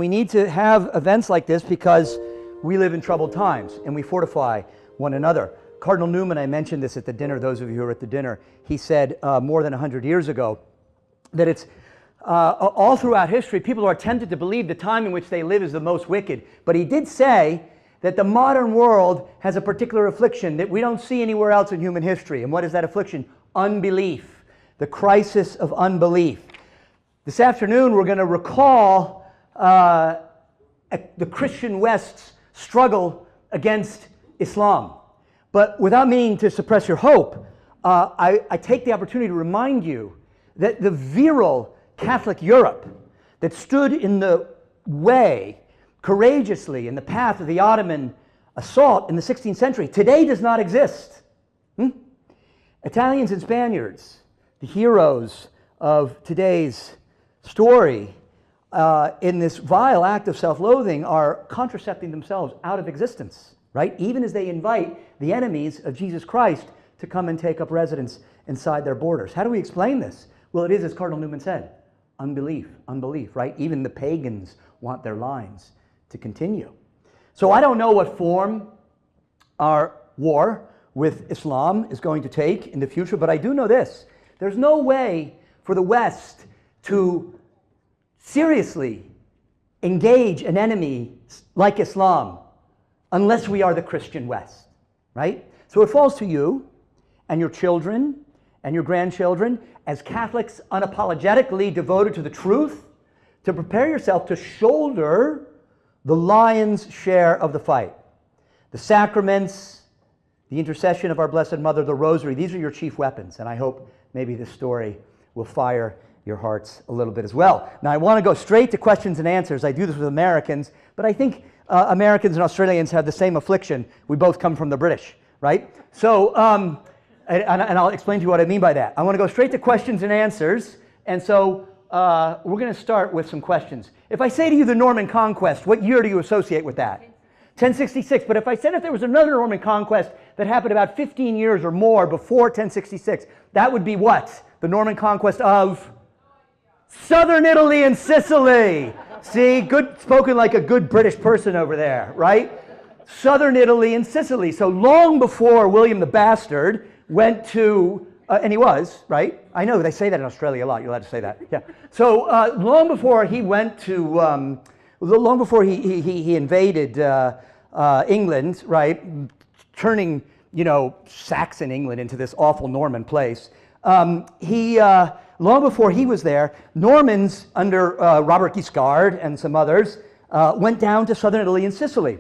We need to have events like this because we live in troubled times and we fortify one another. Cardinal Newman, I mentioned this at the dinner, those of you who were at the dinner, he said more than 100 years ago that it's all throughout history, people are tempted to believe the time in which they live is the most wicked. But he did say that the modern world has a particular affliction that we don't see anywhere else in human history. And what is that affliction? Unbelief. The crisis of unbelief. This afternoon, we're going to recall the Christian West's struggle against Islam. But without meaning to suppress your hope, I take the opportunity to remind you that the virile Catholic Europe that stood in the way courageously in the path of the Ottoman assault in the 16th century today does not exist. Italians and Spaniards, the heroes of today's story, in this vile act of self-loathing are contracepting themselves out of existence, right? Even as they invite the enemies of Jesus Christ to come and take up residence inside their borders. How do we explain this? Well, it is, as Cardinal Newman said, unbelief, right? Even the pagans want their lines to continue. So I don't know what form our war with Islam is going to take in the future, but I do know this. There's no way for the West to seriously engage an enemy like Islam unless we are the Christian West, right? So it falls to you and your children and your grandchildren as Catholics unapologetically devoted to the truth to prepare yourself to shoulder the lion's share of the fight. The sacraments, the intercession of our Blessed Mother, the Rosary, these are your chief weapons, and I hope maybe this story will fire your hearts a little bit as well. Now I want to go straight to questions and answers. I do this with Americans, but I think Americans and Australians have the same affliction. We both come from the British, right? So, and I'll explain to you what I mean by that. I want to go straight to questions and answers, and so we're going to start with some questions. If I say to you the Norman Conquest, what year do you associate with that? 1066. But if I said if there was another Norman Conquest that happened about 15 years or more before 1066, that would be what? The Norman Conquest of southern Italy and Sicily. See, good, spoken like a good British person over there, right? Southern Italy and Sicily. So long before William the Bastard went to, and he was, right? I know they say that in Australia a lot. You're allowed to say that. Yeah. So long before he went to, long before he invaded England, right? Turning, you know, Saxon England into this awful Norman place. Long before he was there, Normans under Robert Guiscard and some others went down to southern Italy and Sicily.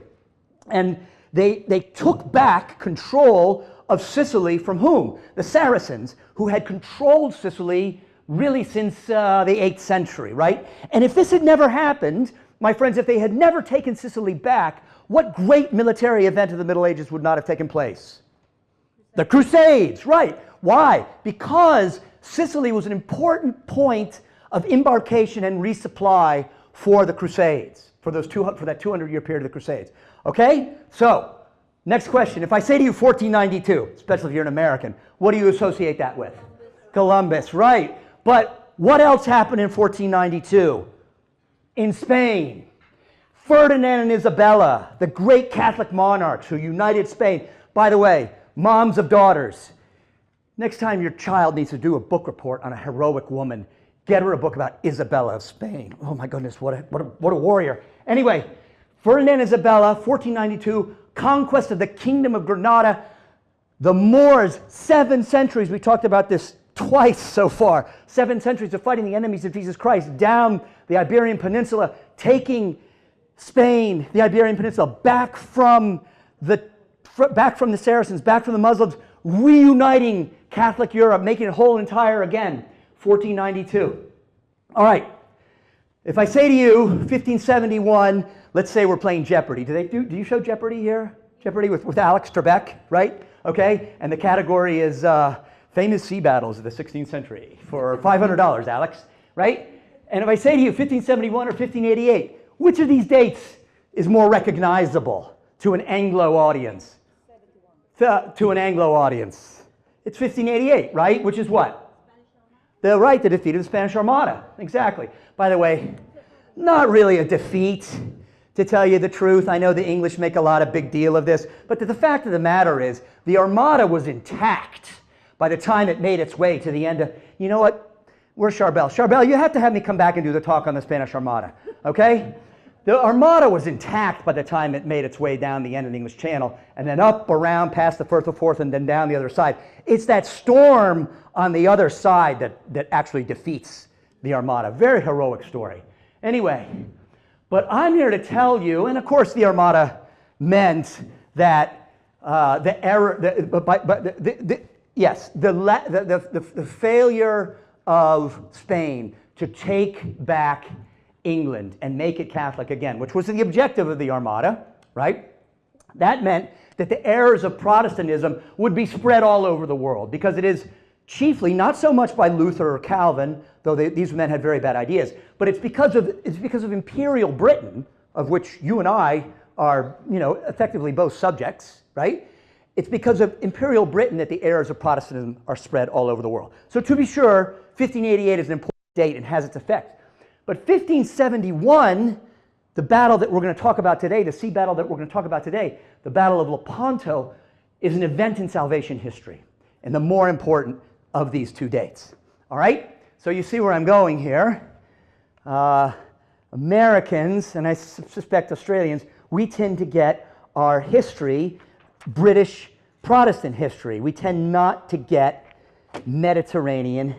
And they took back control of Sicily from whom? The Saracens, who had controlled Sicily really since the 8th century, right? And if this had never happened, my friends, if they had never taken Sicily back, what great military event of the Middle Ages would not have taken place? The Crusades, right. Why? Because Sicily was an important point of embarkation and resupply for the Crusades, for that 200-year period of the Crusades. Okay? So, next question. If I say to you 1492, especially if you're an American, what do you associate that with? Columbus, right. But what else happened in 1492? In Spain, Ferdinand and Isabella, the great Catholic monarchs who united Spain. By the way, moms of daughters, next time your child needs to do a book report on a heroic woman, get her a book about Isabella of Spain. Oh my goodness, what a warrior. Anyway, Ferdinand and Isabella, 1492, conquest of the Kingdom of Granada. The Moors, 7 centuries, we talked about this twice so far, 7 centuries of fighting the enemies of Jesus Christ down the Iberian Peninsula, taking Spain, the Iberian Peninsula, back from the Saracens, back from the Muslims, reuniting Catholic Europe, making it whole and entire again, 1492. All right, if I say to you 1571, let's say we're playing Jeopardy. Do you show Jeopardy here? Jeopardy with Alex Trebek, right? Okay, and the category is famous sea battles of the 16th century for $500, Alex, right? And if I say to you 1571 or 1588, which of these dates is more recognizable to an Anglo audience? To an Anglo audience. It's 1588, right? Which is what? The defeat of the Spanish Armada. Exactly. By the way, not really a defeat, to tell you the truth. I know the English make a lot of big deal of this, but the fact of the matter is the Armada was intact by the time it made its way to the end of, you know what, where's Charbel? Charbel, you have to have me come back and do the talk on the Spanish Armada, okay? The Armada was intact by the time it made its way down the end of the English Channel, and then up around past the Firth of Forth and then down the other side. It's that storm on the other side that actually defeats the Armada. Very heroic story. Anyway, but I'm here to tell you, and of course the Armada meant that the failure of Spain to take back England and make it Catholic again, which was the objective of the Armada, right? That meant that the errors of Protestantism would be spread all over the world, because it is chiefly, not so much by Luther or Calvin, though these men had very bad ideas, but it's because of Imperial Britain, of which you and I are, effectively both subjects, right? It's because of Imperial Britain that the errors of Protestantism are spread all over the world. So to be sure, 1588 is an important date and has its effect. But 1571, the battle that we're going to talk about today, the sea battle that we're going to talk about today, the Battle of Lepanto, is an event in salvation history, and the more important of these two dates. All right? So you see where I'm going here. Americans, and I suspect Australians, we tend to get our history British Protestant history. We tend not to get Mediterranean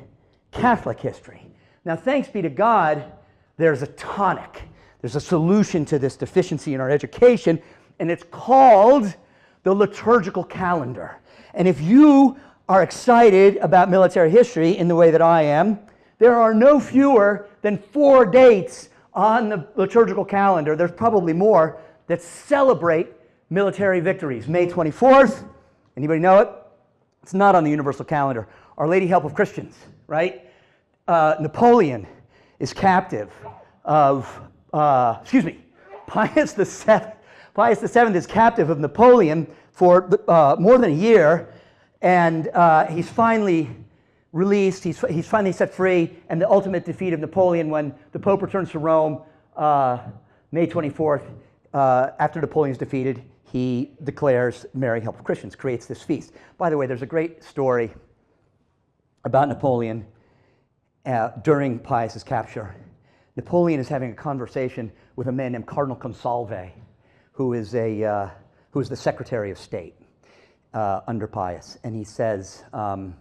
Catholic history. Now, thanks be to God, there's a tonic. There's a solution to this deficiency in our education, and it's called the liturgical calendar. And if you are excited about military history in the way that I am, there are no fewer than 4 dates on the liturgical calendar, there's probably more, that celebrate military victories. May 24th, anybody know it? It's not on the universal calendar. Our Lady Help of Christians, right? Napoleon is captive of, Pius VII. Pius VII is captive of Napoleon for more than a year, and he's finally released, he's finally set free, and the ultimate defeat of Napoleon when the Pope returns to Rome, May 24th, after Napoleon's defeated, he declares Mary Help of Christians, creates this feast. By the way, there's a great story about Napoleon during Pius's capture. Napoleon is having a conversation with a man named Cardinal Consalve, who is the Secretary of State under Pius, and he says, I'm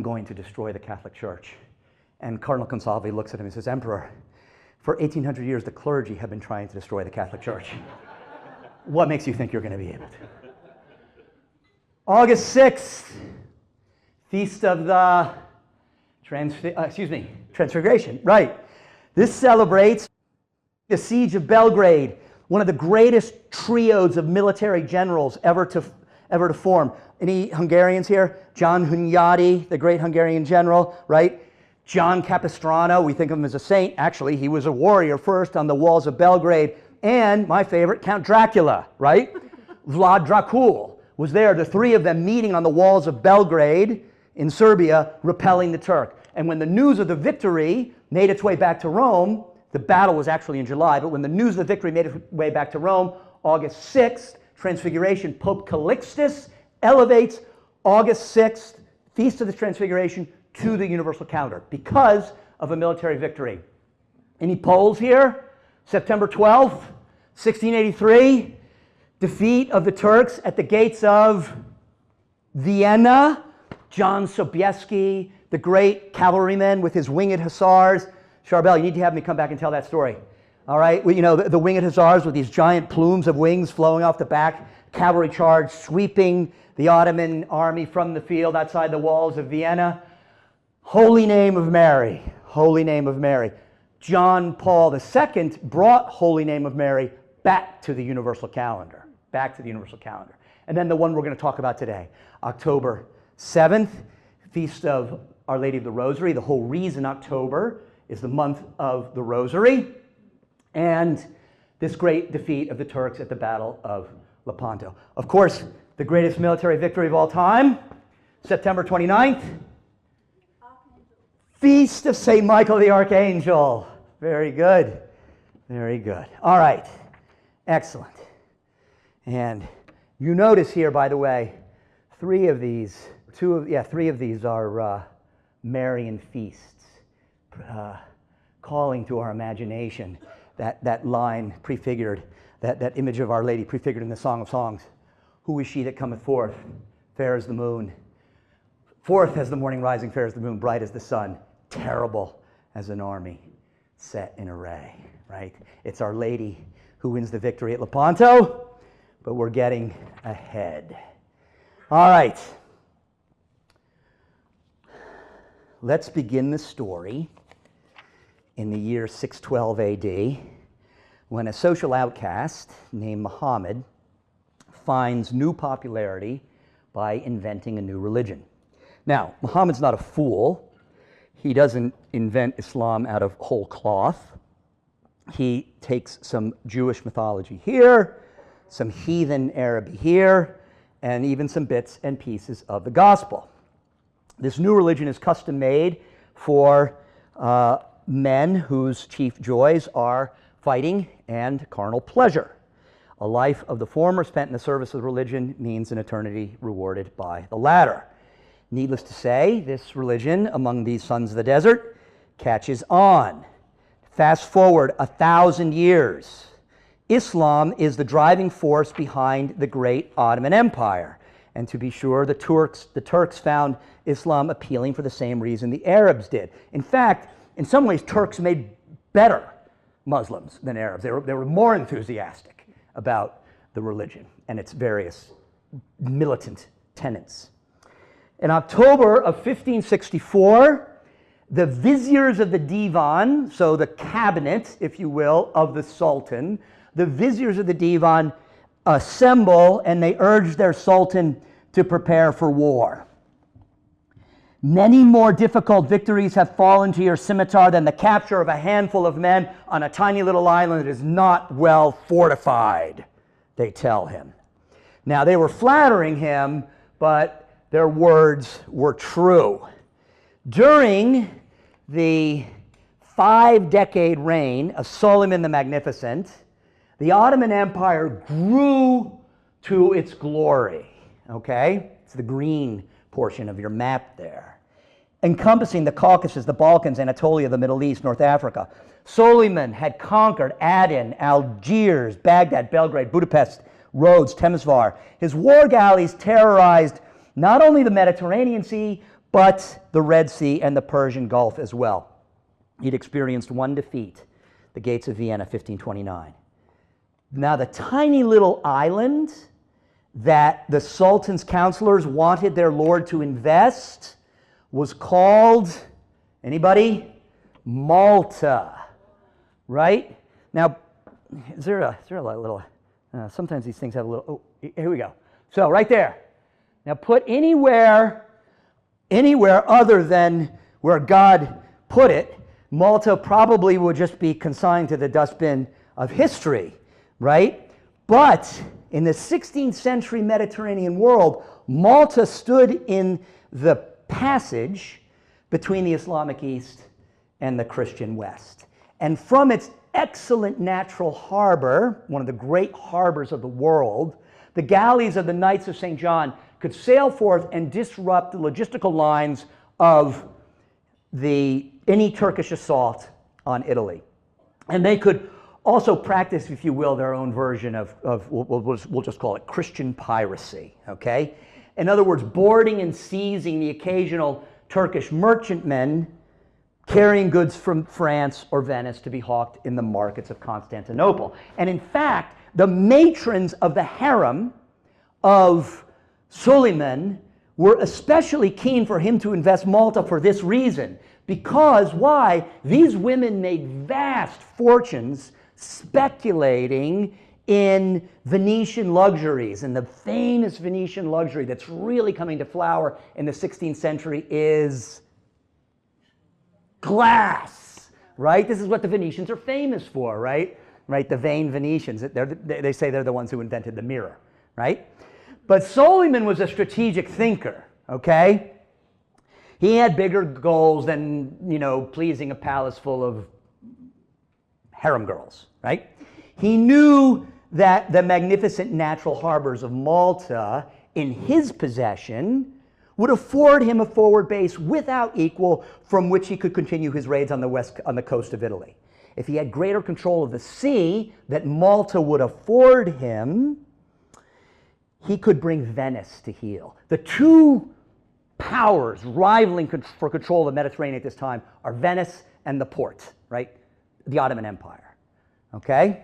going to destroy the Catholic Church. And Cardinal Consalve looks at him and says, Emperor, for 1800 years the clergy have been trying to destroy the Catholic Church. What makes you think you're going to be able to? August 6th, Feast of the Transfiguration, right. This celebrates the Siege of Belgrade, one of the greatest trios of military generals ever to form. Any Hungarians here? John Hunyadi, the great Hungarian general, right? John Capistrano, we think of him as a saint. Actually, he was a warrior first on the walls of Belgrade. And my favorite, Count Dracula, right? Vlad Dracul was there, the three of them meeting on the walls of Belgrade in Serbia, repelling the Turk. And when the news of the victory made its way back to Rome, the battle was actually in July, but when the news of the victory made its way back to Rome, August 6th, Transfiguration, Pope Calixtus elevates August 6th, Feast of the Transfiguration, to the universal calendar because of a military victory. Any polls here? September 12th, 1683, defeat of the Turks at the gates of Vienna. John Sobieski, the great cavalryman with his winged hussars. Charbel, you need to have me come back and tell that story. All right, well, you know, the winged hussars with these giant plumes of wings flowing off the back, cavalry charge sweeping the Ottoman army from the field outside the walls of Vienna. Holy name of Mary, holy name of Mary. John Paul II brought Holy Name of Mary back to the universal calendar, back to the universal calendar. And then the one we're going to talk about today, October 7th, Feast of Our Lady of the Rosary. The whole reason October is the month of the Rosary, and this great defeat of the Turks at the Battle of Lepanto. Of course, the greatest military victory of all time, September 29th, Feast of St. Michael the Archangel. Very good. Very good. All right. Excellent. And you notice here, by the way, three of these are Marian feasts, calling to our imagination that line prefigured, that image of Our Lady prefigured in the Song of Songs. Who is she that cometh forth, fair as the moon? Forth as the morning rising, fair as the moon, bright as the sun, terrible as an army set in array, right? It's Our Lady who wins the victory at Lepanto, but we're getting ahead. All right. Let's begin the story in the year 612 AD, when a social outcast named Muhammad finds new popularity by inventing a new religion. Now, Muhammad's not a fool. He doesn't invent Islam out of whole cloth. He takes some Jewish mythology here, some heathen Arabic here, and even some bits and pieces of the gospel. This new religion is custom made for men whose chief joys are fighting and carnal pleasure. A life of the former spent in the service of religion means an eternity rewarded by the latter. Needless to say, this religion among these sons of the desert catches on. Fast forward 1,000 years. Islam is the driving force behind the great Ottoman Empire. And to be sure, the Turks found Islam appealing for the same reason the Arabs did. In fact, in some ways, Turks made better Muslims than Arabs. They were more enthusiastic about the religion and its various militant tenets. In October of 1564, the viziers of the divan, so the cabinet, if you will, of the sultan, the viziers of the divan assemble and they urge their sultan to prepare for war. Many more difficult victories have fallen to your scimitar than the capture of a handful of men on a tiny little island that is not well fortified, they tell him. Now, they were flattering him, but their words were true. During the 5-decade reign of Suleiman the Magnificent, the Ottoman Empire grew to its glory, okay? It's the green portion of your map there, encompassing the Caucasus, the Balkans, Anatolia, the Middle East, North Africa. Suleiman had conquered Aden, Algiers, Baghdad, Belgrade, Budapest, Rhodes, Temesvar. His war galleys terrorized not only the Mediterranean Sea, but the Red Sea and the Persian Gulf as well. He'd experienced one defeat, the gates of Vienna, 1529. Now, the tiny little island that the Sultan's counselors wanted their lord to invest was called, anybody? Malta, right? Now, is there a little, sometimes these things have a little, oh, here we go. So, right there. Now, put anywhere other than where God put it, Malta probably would just be consigned to the dustbin of history, right? But in the 16th century Mediterranean world, Malta stood in the passage between the Islamic East and the Christian West. And from its excellent natural harbor, one of the great harbors of the world, the galleys of the Knights of St. John could sail forth and disrupt the logistical lines of any Turkish assault on Italy. And they could also practice, if you will, their own version of we'll just call it Christian piracy, okay? In other words, boarding and seizing the occasional Turkish merchantmen carrying goods from France or Venice to be hawked in the markets of Constantinople. And in fact, the matrons of the harem of Suleiman were especially keen for him to invest Malta for this reason. Because, why? These women made vast fortunes speculating in Venetian luxuries. And the famous Venetian luxury that's really coming to flower in the 16th century is glass, right? This is what the Venetians are famous for, right? Right, the vain Venetians. They say they're the ones who invented the mirror, right? But Suleiman was a strategic thinker, okay? He had bigger goals than, pleasing a palace full of harem girls, right? He knew that the magnificent natural harbors of Malta in his possession would afford him a forward base without equal from which he could continue his raids on the coast of Italy. If he had greater control of the sea that Malta would afford him, he could bring Venice to heel. The two powers rivaling for control of the Mediterranean at this time are Venice and the Porte, right? The Ottoman Empire, okay?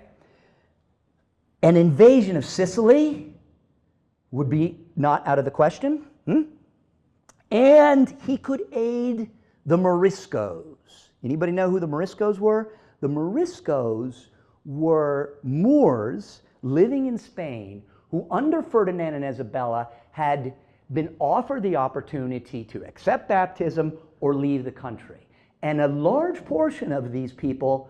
An invasion of Sicily would be not out of the question. And he could aid the Moriscos. Anybody know who the Moriscos were? The Moriscos were Moors living in Spain who, under Ferdinand and Isabella, had been offered the opportunity to accept baptism or leave the country. And a large portion of these people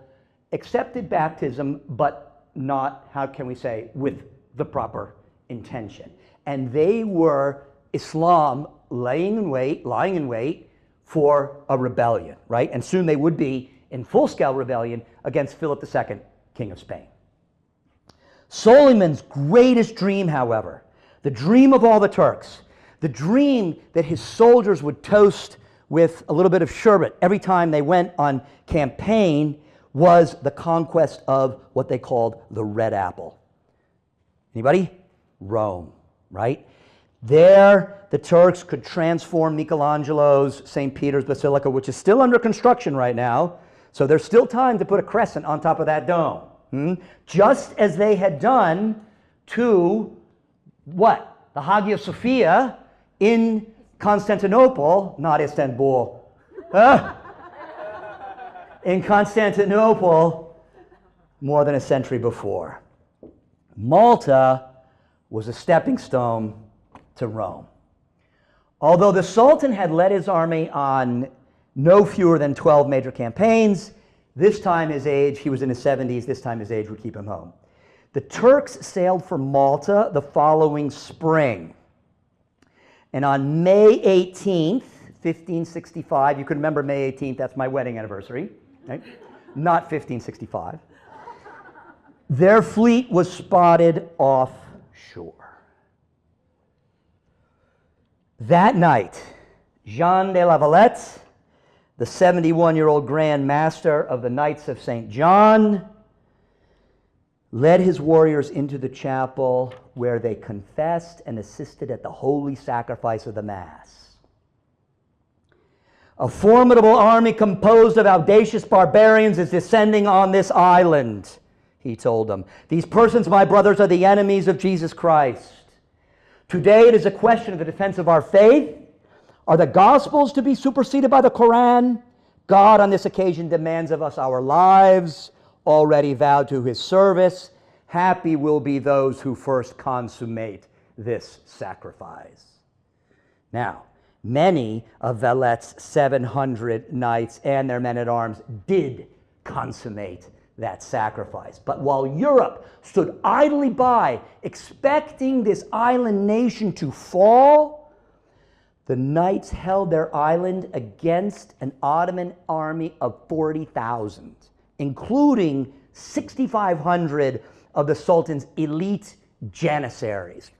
accepted baptism, but not, how can we say, with the proper intention. And they were Islam lying in wait for a rebellion, right? And soon they would be in full-scale rebellion against Philip II, King of Spain. Suleiman's greatest dream, however, the dream of all the Turks, the dream that his soldiers would toast with a little bit of sherbet every time they went on campaign, was the conquest of what they called the Red Apple. Anybody? Rome, right? There, the Turks could transform Michelangelo's St. Peter's Basilica, which is still under construction right now, so there's still time to put a crescent on top of that dome. Just as they had done to, what? The Hagia Sophia in Constantinople, not Istanbul. In Constantinople, more than a century before. Malta was a stepping stone to Rome. Although the Sultan had led his army on no fewer than 12 major campaigns, this time his age, he was in his 70s, this time his age would keep him home. The Turks sailed for Malta the following spring. And on May 18th, 1565, you can remember May 18th, that's my wedding anniversary, right? Not 1565. Their fleet was spotted offshore. That night, Jean de la Valette, the 71-year-old Grand Master of the Knights of St. John, led his warriors into the chapel where they confessed and assisted at the holy sacrifice of the Mass. A formidable army composed of audacious barbarians is descending on this island, he told them. These persons, my brothers, are the enemies of Jesus Christ. Today it is a question of the defense of our faith. Are the Gospels to be superseded by the Koran? God on this occasion demands of us our lives, already vowed to his service. Happy will be those who first consummate this sacrifice. Now, many of Valette's 700 knights and their men-at-arms did consummate that sacrifice. But while Europe stood idly by, expecting this island nation to fall, the knights held their island against an Ottoman army of 40,000, including 6,500 of the Sultan's elite janissaries.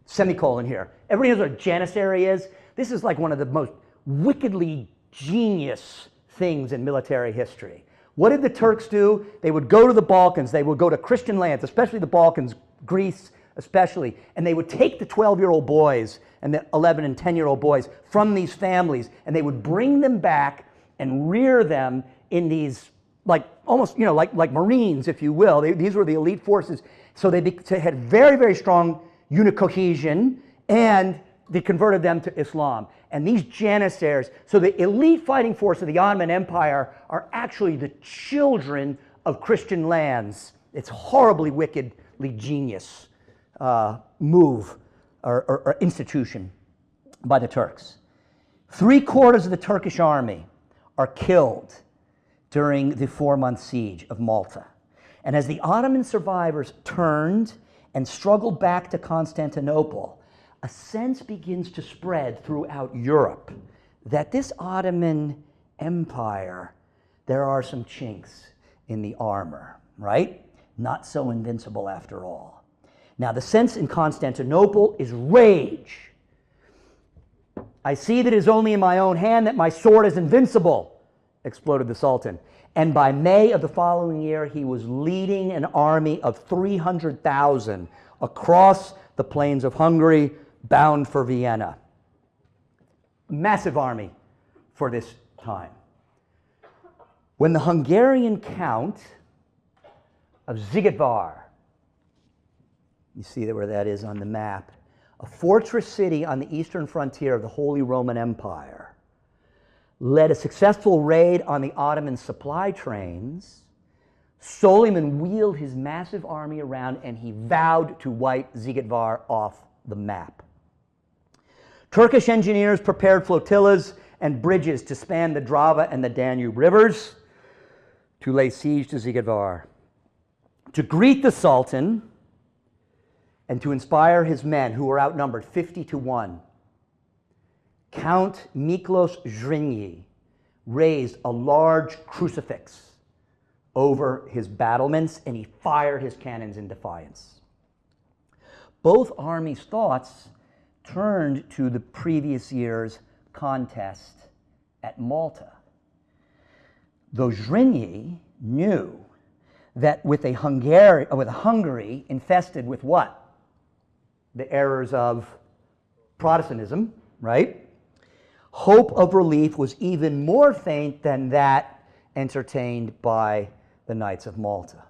Semicolon here. Everybody knows what a janissary is? This is like one of the most wickedly genius things in military history. What did the Turks do? They would go to the Balkans. They would go to Christian lands, especially the Balkans, Greece especially, and they would take the 12-year-old boys and the 11 and 10-year-old boys from these families, and they would bring them back and rear them in these, like almost, you know, like Marines, if you will. These were the elite forces. So they had very, very strong unit cohesion, and they converted them to Islam. And these janissaries, so the elite fighting force of the Ottoman Empire are actually the children of Christian lands. It's horribly wickedly genius move or institution by the Turks. 3/4 of the Turkish army are killed during the 4-month siege of Malta. And as the Ottoman survivors turned and struggled back to Constantinople, a sense begins to spread throughout Europe that this Ottoman Empire, there are some chinks in the armor, right? Not so invincible after all. Now, the sense in Constantinople is rage. I see that it is only in my own hand that my sword is invincible, exploded the Sultan. And by May of the following year, he was leading an army of 300,000 across the plains of Hungary, bound for Vienna. Massive army for this time. When the Hungarian Count of Szigetvar, you see where that is on the map, a fortress city on the eastern frontier of the Holy Roman Empire, led a successful raid on the Ottoman supply trains, Suleiman wheeled his massive army around and he vowed to wipe Szigetvar off the map. Turkish engineers prepared flotillas and bridges to span the Drava and the Danube rivers to lay siege to Szigetvar. To greet the Sultan and to inspire his men, who were outnumbered 50-1, Count Miklos Zrinyi raised a large crucifix over his battlements and he fired his cannons in defiance. Both armies' thoughts turned to the previous year's contest at Malta. Though Zrinyi knew that with a Hungary infested with what? The errors of Protestantism, right? Hope of relief was even more faint than that entertained by the Knights of Malta.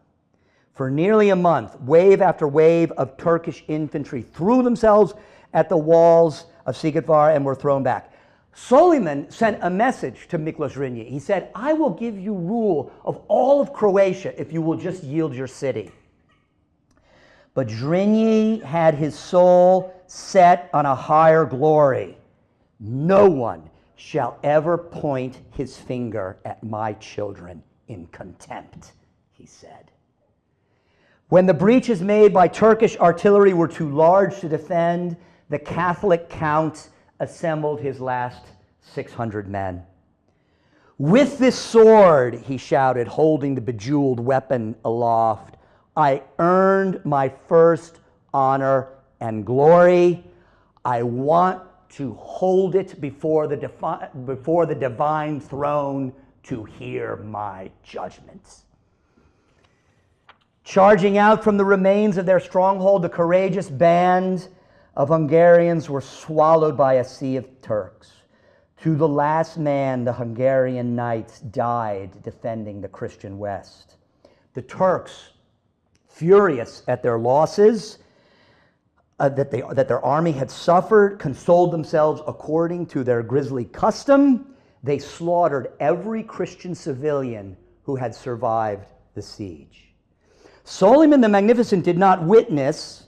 For nearly a month, wave after wave of Turkish infantry threw themselves at the walls of Szigetvar and were thrown back. Suleiman sent a message to Miklos Zrinyi. He said, I will give you rule of all of Croatia if you will just yield your city. But Zrinyi had his soul set on a higher glory. No one shall ever point his finger at my children in contempt, he said. When the breaches made by Turkish artillery were too large to defend, the Catholic count assembled his last 600 men. With this sword, he shouted, holding the bejeweled weapon aloft, I earned my first honor and glory. I want to hold it before the divine throne to hear my judgments. Charging out from the remains of their stronghold, the courageous band of Hungarians were swallowed by a sea of Turks. To the last man, the Hungarian knights died defending the Christian West. The Turks, furious at their losses that their army had suffered, consoled themselves according to their grisly custom. They slaughtered every Christian civilian who had survived the siege. Suleiman the Magnificent did not witness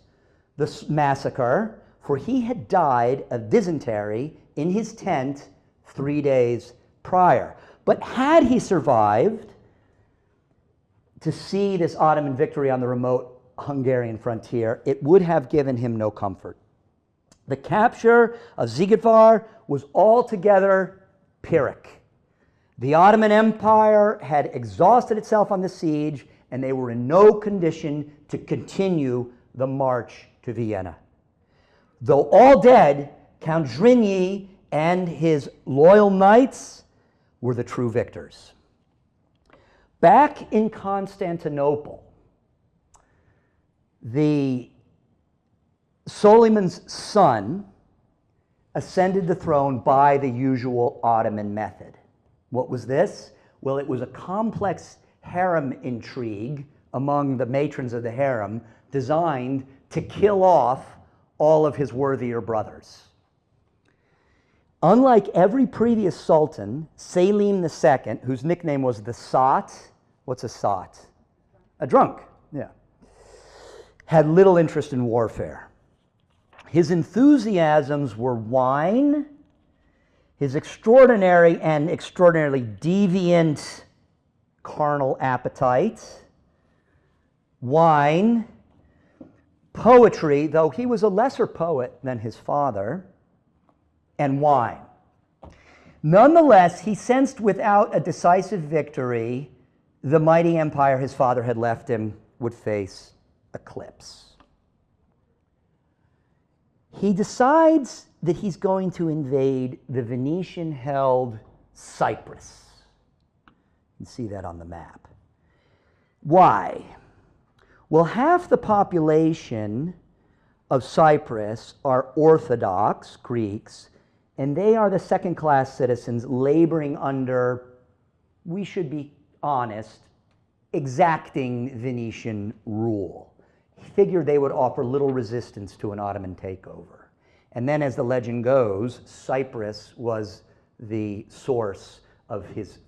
the massacre, for he had died of dysentery in his tent 3 days prior. But had he survived to see this Ottoman victory on the remote Hungarian frontier, it would have given him no comfort. The capture of Szigetvar was altogether Pyrrhic. The Ottoman Empire had exhausted itself on the siege, and they were in no condition to continue the march to Vienna. Though all dead, Count Zrinyi and his loyal knights were the true victors. Back in Constantinople, Suleiman's son ascended the throne by the usual Ottoman method. What was this? Well, it was a complex harem intrigue among the matrons of the harem designed to kill off all of his worthier brothers. Unlike every previous sultan, Selim II, whose nickname was the Sot, what's a Sot? A drunk, yeah, had little interest in warfare. His enthusiasms were wine, his extraordinary and extraordinarily deviant carnal appetite, wine, poetry, though he was a lesser poet than his father, and wine. Nonetheless, he sensed without a decisive victory the mighty empire his father had left him would face eclipse. He decides that he's going to invade the Venetian-held Cyprus. You can see that on the map. Why? Well, half the population of Cyprus are Orthodox Greeks, and they are the second-class citizens laboring under, we should be honest, exacting Venetian rule. He figured they would offer little resistance to an Ottoman takeover. And then, as the legend goes, Cyprus was the source of his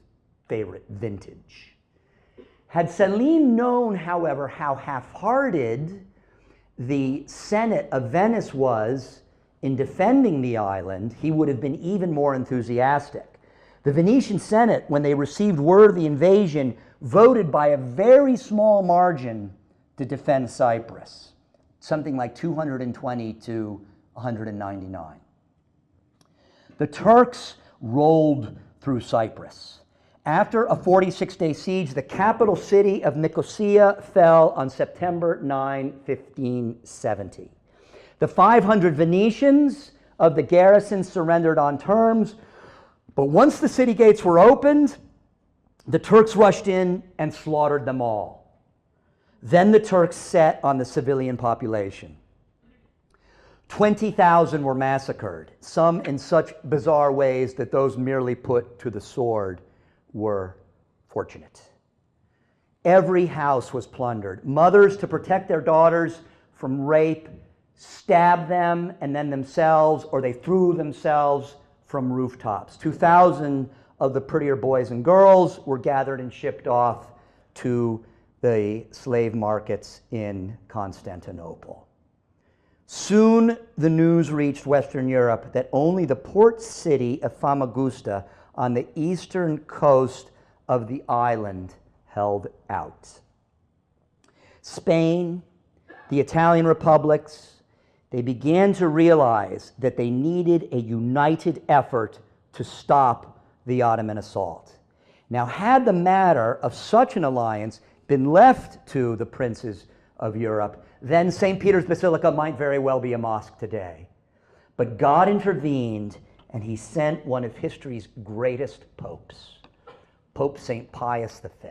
favorite vintage. Had Selim known, however, how half-hearted the Senate of Venice was in defending the island, he would have been even more enthusiastic. The Venetian Senate, when they received word of the invasion, voted by a very small margin to defend Cyprus, something like 220 to 199. The Turks rolled through Cyprus. After a 46-day siege, the capital city of Nicosia fell on September 9, 1570. The 500 Venetians of the garrison surrendered on terms, but once the city gates were opened, the Turks rushed in and slaughtered them all. Then the Turks set on the civilian population. 20,000 were massacred, some in such bizarre ways that those merely put to the sword were fortunate. Every house was plundered. Mothers, to protect their daughters from rape, stabbed them and then themselves, or they threw themselves from rooftops. 2,000 of the prettier boys and girls were gathered and shipped off to the slave markets in Constantinople. Soon the news reached Western Europe that only the port city of Famagusta on the eastern coast of the island held out. Spain, the Italian republics, they began to realize that they needed a united effort to stop the Ottoman assault. Now, had the matter of such an alliance been left to the princes of Europe, then St. Peter's Basilica might very well be a mosque today. But God intervened, and he sent one of history's greatest popes, Pope St. Pius V.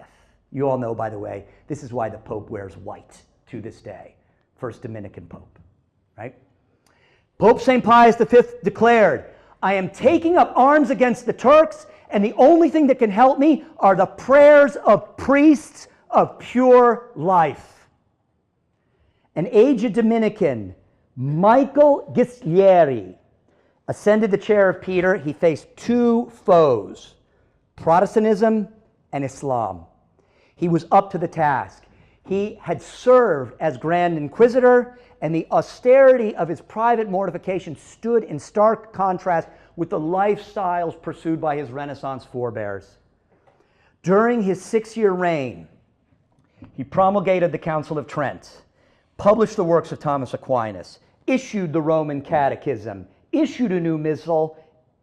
You all know, by the way, this is why the Pope wears white to this day. First Dominican Pope, right? Pope St. Pius V declared, "I am taking up arms against the Turks, and the only thing that can help me are the prayers of priests of pure life." An aged Dominican, Michael Ghislieri, ascended the chair of Peter. He faced two foes, Protestantism and Islam. He was up to the task. He had served as Grand Inquisitor, and the austerity of his private mortification stood in stark contrast with the lifestyles pursued by his Renaissance forebears. During his 6-year reign, he promulgated the Council of Trent, published the works of Thomas Aquinas, issued the Roman Catechism, issued a new missal,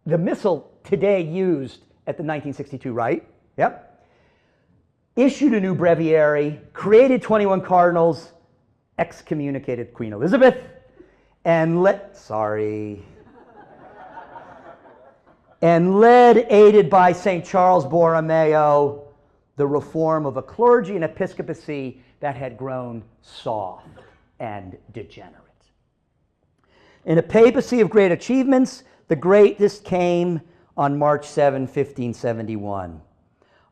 the missal today used at the 1962 rite, yep. Issued a new breviary, created 21 cardinals, excommunicated Queen Elizabeth, and led, aided by St. Charles Borromeo, the reform of a clergy and episcopacy that had grown soft and degenerate. In a papacy of great achievements, the greatest came on March 7, 1571.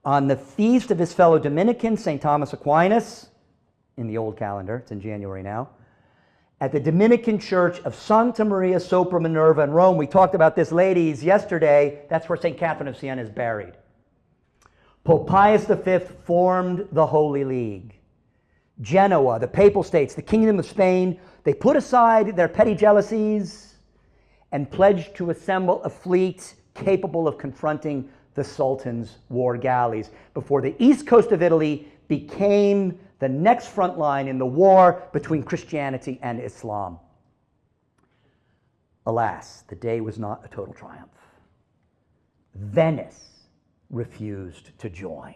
On the feast of his fellow Dominican, St. Thomas Aquinas, in the old calendar, it's in January now, at the Dominican Church of Santa Maria Sopra Minerva in Rome. We talked about this, ladies, yesterday. That's where St. Catherine of Siena is buried. Pope Pius V formed the Holy League. Genoa, the Papal States, the Kingdom of Spain, they put aside their petty jealousies and pledged to assemble a fleet capable of confronting the Sultan's war galleys before the east coast of Italy became the next front line in the war between Christianity and Islam. Alas, the day was not a total triumph. Venice refused to join.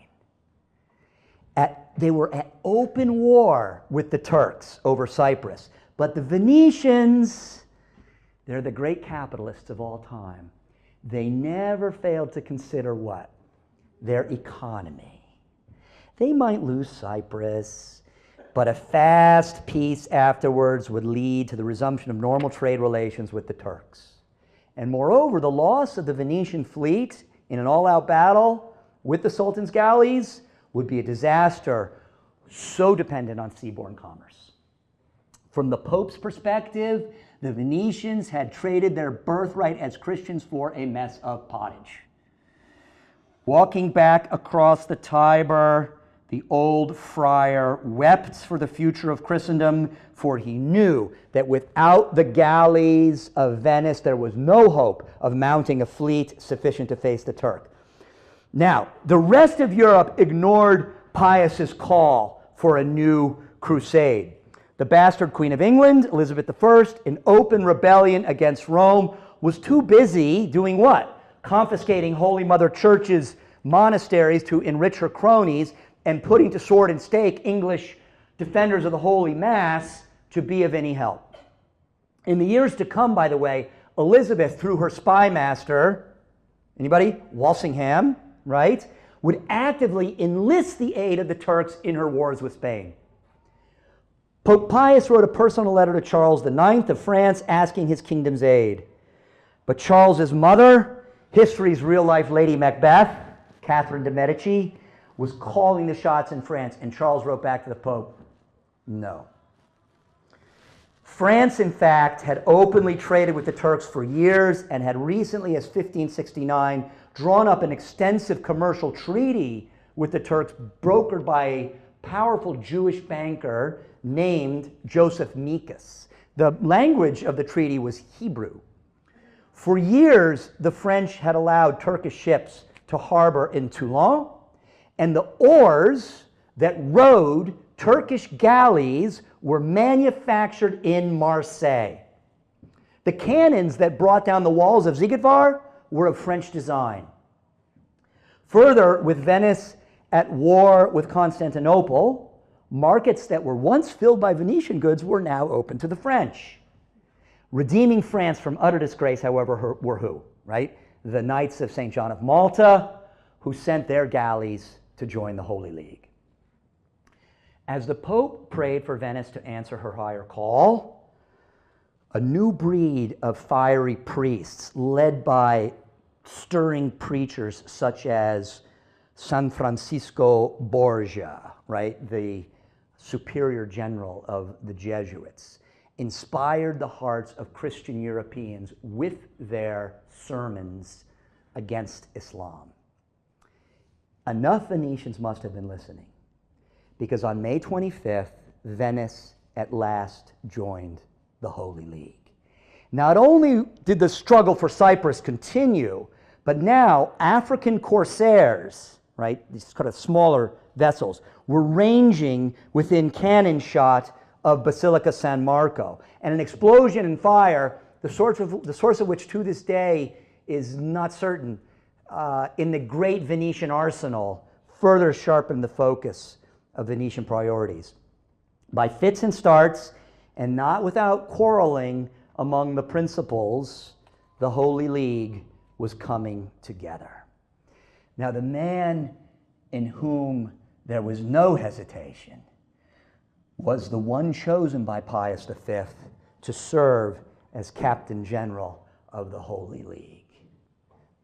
They were at open war with the Turks over Cyprus. But the Venetians, they're the great capitalists of all time. They never failed to consider what? Their economy. They might lose Cyprus, but a fast peace afterwards would lead to the resumption of normal trade relations with the Turks. And moreover, the loss of the Venetian fleet in an all-out battle with the Sultan's galleys would be a disaster so dependent on seaborne commerce. From the Pope's perspective, the Venetians had traded their birthright as Christians for a mess of pottage. Walking back across the Tiber, the old friar wept for the future of Christendom, for he knew that without the galleys of Venice, there was no hope of mounting a fleet sufficient to face the Turk. Now, the rest of Europe ignored Pius's call for a new crusade. The bastard Queen of England, Elizabeth I, in open rebellion against Rome, was too busy doing what? Confiscating Holy Mother Church's monasteries to enrich her cronies and putting to sword and stake English defenders of the Holy Mass to be of any help. In the years to come, by the way, Elizabeth, through her spy master, anybody? Walsingham, right? Would actively enlist the aid of the Turks in her wars with Spain. Pope Pius wrote a personal letter to Charles IX of France asking his kingdom's aid. But Charles's mother, history's real-life Lady Macbeth, Catherine de' Medici, was calling the shots in France, and Charles wrote back to the Pope, no. France, in fact, had openly traded with the Turks for years and had recently, as 1569, drawn up an extensive commercial treaty with the Turks brokered by a powerful Jewish banker named Joseph Mikas. The language of the treaty was Hebrew. For years, the French had allowed Turkish ships to harbor in Toulon, and the oars that rowed Turkish galleys were manufactured in Marseille. The cannons that brought down the walls of Zigetvar were of French design. Further, with Venice at war with Constantinople, markets that were once filled by Venetian goods were now open to the French. Redeeming France from utter disgrace, however, were who, right? The Knights of St. John of Malta, who sent their galleys to join the Holy League. As the Pope prayed for Venice to answer her higher call, a new breed of fiery priests, led by stirring preachers such as San Francisco Borgia, right, the superior general of the Jesuits, inspired the hearts of Christian Europeans with their sermons against Islam. Enough Venetians must have been listening, because on May 25th, Venice at last joined the Holy League. Not only did the struggle for Cyprus continue, but now African corsairs, right, these kind of smaller vessels, were ranging within cannon shot of Basilica San Marco. And an explosion and fire, the source of which to this day is not certain, in the great Venetian arsenal, further sharpened the focus of Venetian priorities. By fits and starts, and not without quarreling among the principals, the Holy League was coming together. Now, the man in whom there was no hesitation was the one chosen by Pius V to serve as Captain General of the Holy League,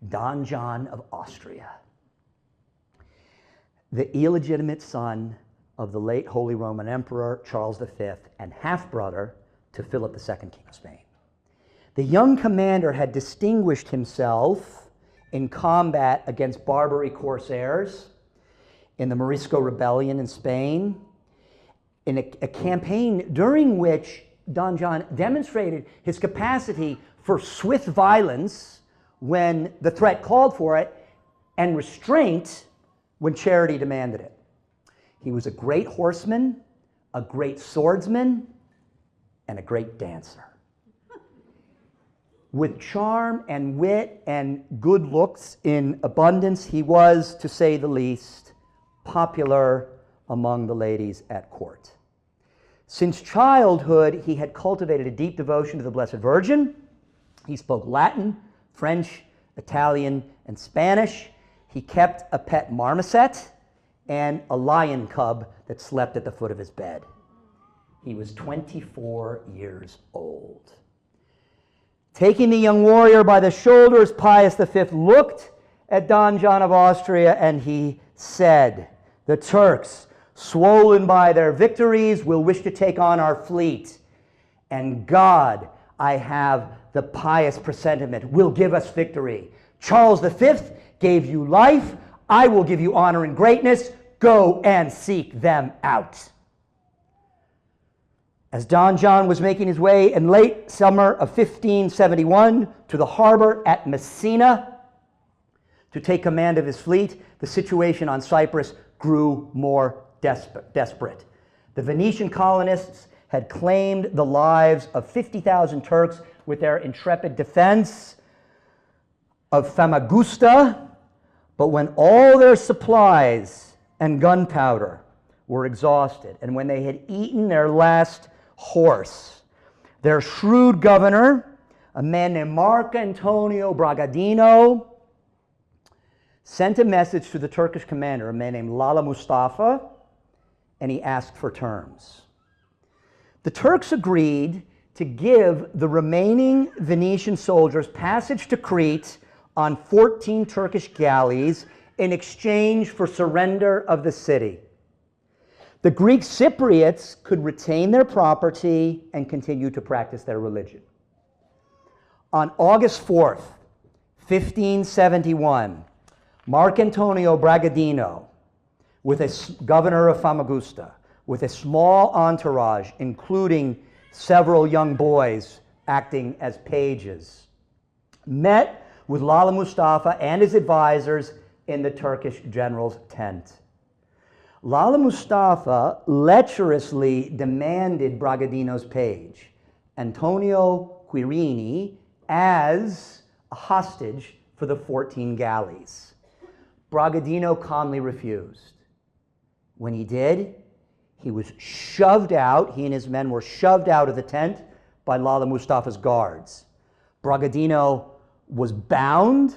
Don John of Austria, the illegitimate son of the late Holy Roman Emperor Charles V and half-brother to Philip II, King of Spain. The young commander had distinguished himself in combat against Barbary corsairs in the Morisco Rebellion in Spain, in a campaign during which Don John demonstrated his capacity for swift violence when the threat called for it, and restraint when charity demanded it. He was a great horseman, a great swordsman, and a great dancer. With charm and wit and good looks in abundance, he was, to say the least, popular among the ladies at court. Since childhood, he had cultivated a deep devotion to the Blessed Virgin. He spoke Latin, French, Italian, and Spanish. He kept a pet marmoset and a lion cub that slept at the foot of his bed. He was 24 years old. Taking the young warrior by the shoulders, Pius V looked at Don John of Austria and he said, "The Turks, swollen by their victories, will wish to take on our fleet. And God, I have the pious presentiment, will give us victory. Charles V gave you life. I will give you honor and greatness. Go and seek them out." As Don John was making his way in late summer of 1571 to the harbor at Messina to take command of his fleet, the situation on Cyprus grew more desperate. The Venetian colonists had claimed the lives of 50,000 Turks with their intrepid defense of Famagusta, but when all their supplies and gunpowder were exhausted, and when they had eaten their last horse, their shrewd governor, a man named Marcantonio Bragadino, sent a message to the Turkish commander, a man named Lala Mustafa, and he asked for terms. The Turks agreed to give the remaining Venetian soldiers passage to Crete on 14 Turkish galleys in exchange for surrender of the city. The Greek Cypriots could retain their property and continue to practice their religion. On August 4th, 1571, Marcantonio Bragadino, with a governor of Famagusta, with a small entourage, including several young boys acting as pages, met with Lala Mustafa and his advisors in the Turkish general's tent. Lala Mustafa lecherously demanded Bragadino's page, Antonio Quirini, as a hostage for the 14 galleys. Bragadino calmly refused. When he did, he was shoved out, he and his men were shoved out of the tent by Lala Mustafa's guards. Bragadino was bound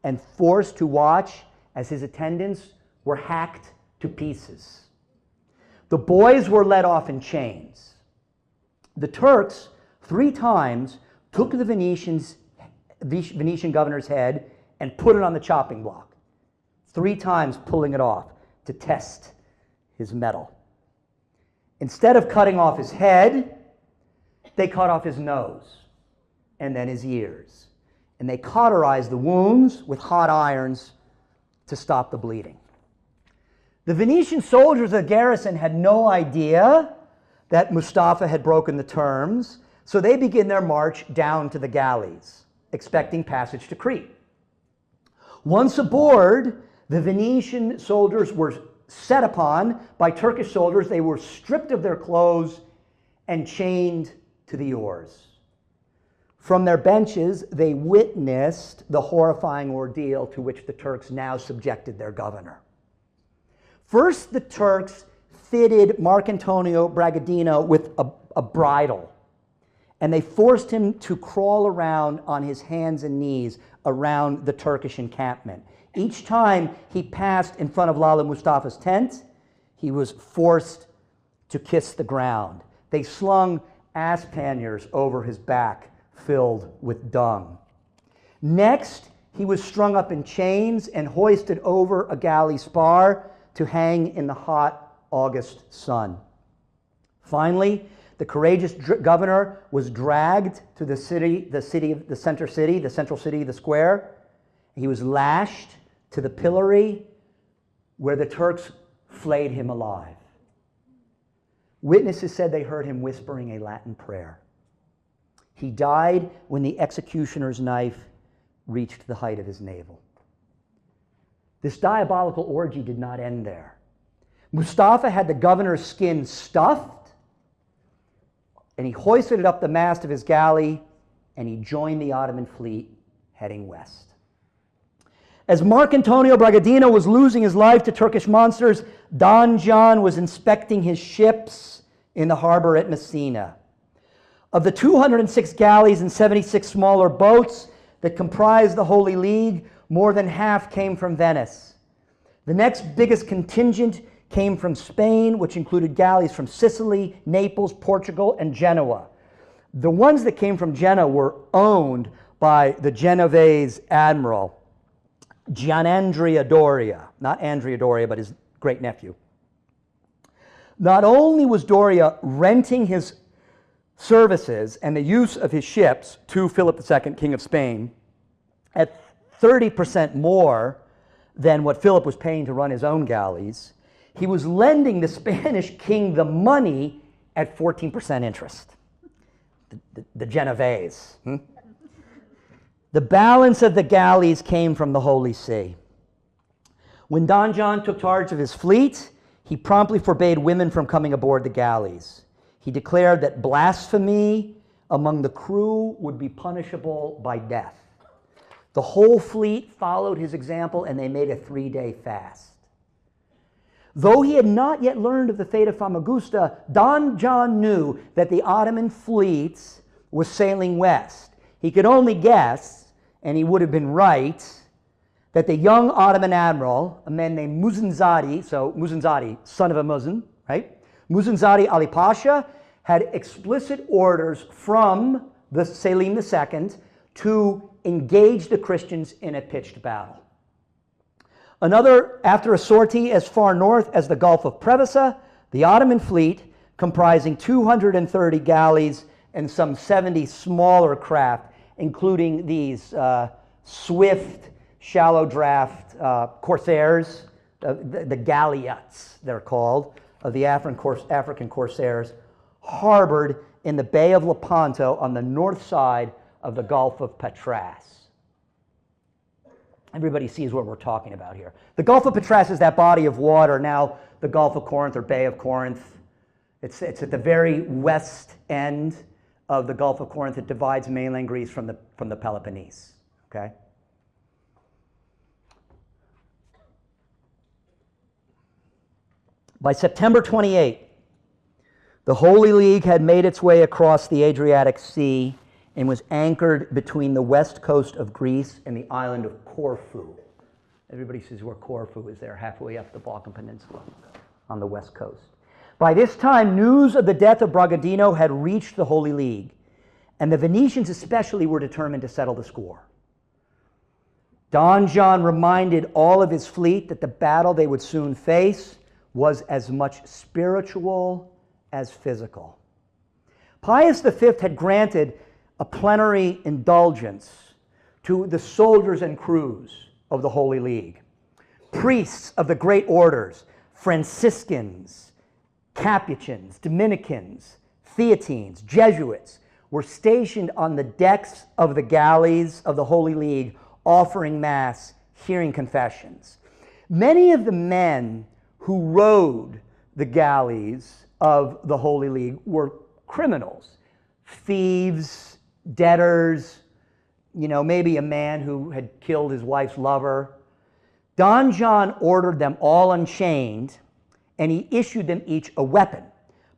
and forced to watch as his attendants were hacked to pieces. The boys were let off in chains. The Turks 3 times took the Venetian governor's head and put it on the chopping block, 3 times pulling it off to test his mettle. Instead of cutting off his head, they cut off his nose and then his ears. And they cauterized the wounds with hot irons to stop the bleeding. The Venetian soldiers of the garrison had no idea that Mustafa had broken the terms, so they begin their march down to the galleys, expecting passage to Crete. Once aboard, the Venetian soldiers were set upon by Turkish soldiers. They were stripped of their clothes and chained to the oars. From their benches, they witnessed the horrifying ordeal to which the Turks now subjected their governor. First, the Turks fitted Marcantonio Bragadino with a bridle, and they forced him to crawl around on his hands and knees around the Turkish encampment. Each time he passed in front of Lala Mustafa's tent, he was forced to kiss the ground. They slung ass panniers over his back filled with dung. Next, he was strung up in chains and hoisted over a galley spar to hang in the hot August sun. Finally, the courageous governor was dragged to the central city, the square. He was lashed to the pillory where the Turks flayed him alive. Witnesses said they heard him whispering a Latin prayer. He died when the executioner's knife reached the height of his navel. This diabolical orgy did not end there. Mustafa had the governor's skin stuffed, and he hoisted it up the mast of his galley, and he joined the Ottoman fleet heading west. As Marcantonio Bragadino was losing his life to Turkish monsters, Don John was inspecting his ships in the harbor at Messina. Of the 206 galleys and 76 smaller boats that comprised the Holy League, more than half came from Venice. The next biggest contingent came from Spain, which included galleys from Sicily, Naples, Portugal, and Genoa. The ones that came from Genoa were owned by the Genovese admiral, Gianandrea Doria, not Andrea Doria, but his great-nephew. Not only was Doria renting his services and the use of his ships to Philip II, King of Spain, at 30% more than what Philip was paying to run his own galleys, he was lending the Spanish king the money at 14% interest. The Genovese. The balance of the galleys came from the Holy See. When Don John took charge of his fleet, he promptly forbade women from coming aboard the galleys. He declared that blasphemy among the crew would be punishable by death. The whole fleet followed his example, and they made a 3-day fast. Though he had not yet learned of the fate of Famagusta, Don John knew that the Ottoman fleet was sailing west. He could only guess, and he would have been right, that the young Ottoman admiral, a man named Muzanzade, so Muzanzade, son of a Muzan, right? Muzanzade Ali Pasha had explicit orders from the Selim II to engage the Christians in a pitched battle. After a sortie as far north as the Gulf of Preveza, the Ottoman fleet, comprising 230 galleys and some 70 smaller craft, including these swift, shallow draft corsairs, the galleots they're called, of the African corsairs, harbored in the Bay of Lepanto on the north side of the Gulf of Patras. Everybody sees what we're talking about here. The Gulf of Patras is that body of water, now the Gulf of Corinth or Bay of Corinth. It's at the very west end of the Gulf of Corinth. It divides mainland Greece from the Peloponnese. Okay? By September 28, the Holy League had made its way across the Adriatic Sea and was anchored between the west coast of Greece and the island of Corfu. Everybody sees where Corfu is there, halfway up the Balkan Peninsula on the west coast. By this time, news of the death of Bragadino had reached the Holy League, and the Venetians especially were determined to settle the score. Don John reminded all of his fleet that the battle they would soon face was as much spiritual as physical. Pius V had granted a plenary indulgence to the soldiers and crews of the Holy League. Priests of the great orders, Franciscans, Capuchins, Dominicans, Theatines, Jesuits, were stationed on the decks of the galleys of the Holy League, offering Mass, hearing confessions. Many of the men who rowed the galleys of the Holy League were criminals, thieves, debtors, maybe a man who had killed his wife's lover. Don John ordered them all unchained, and he issued them each a weapon,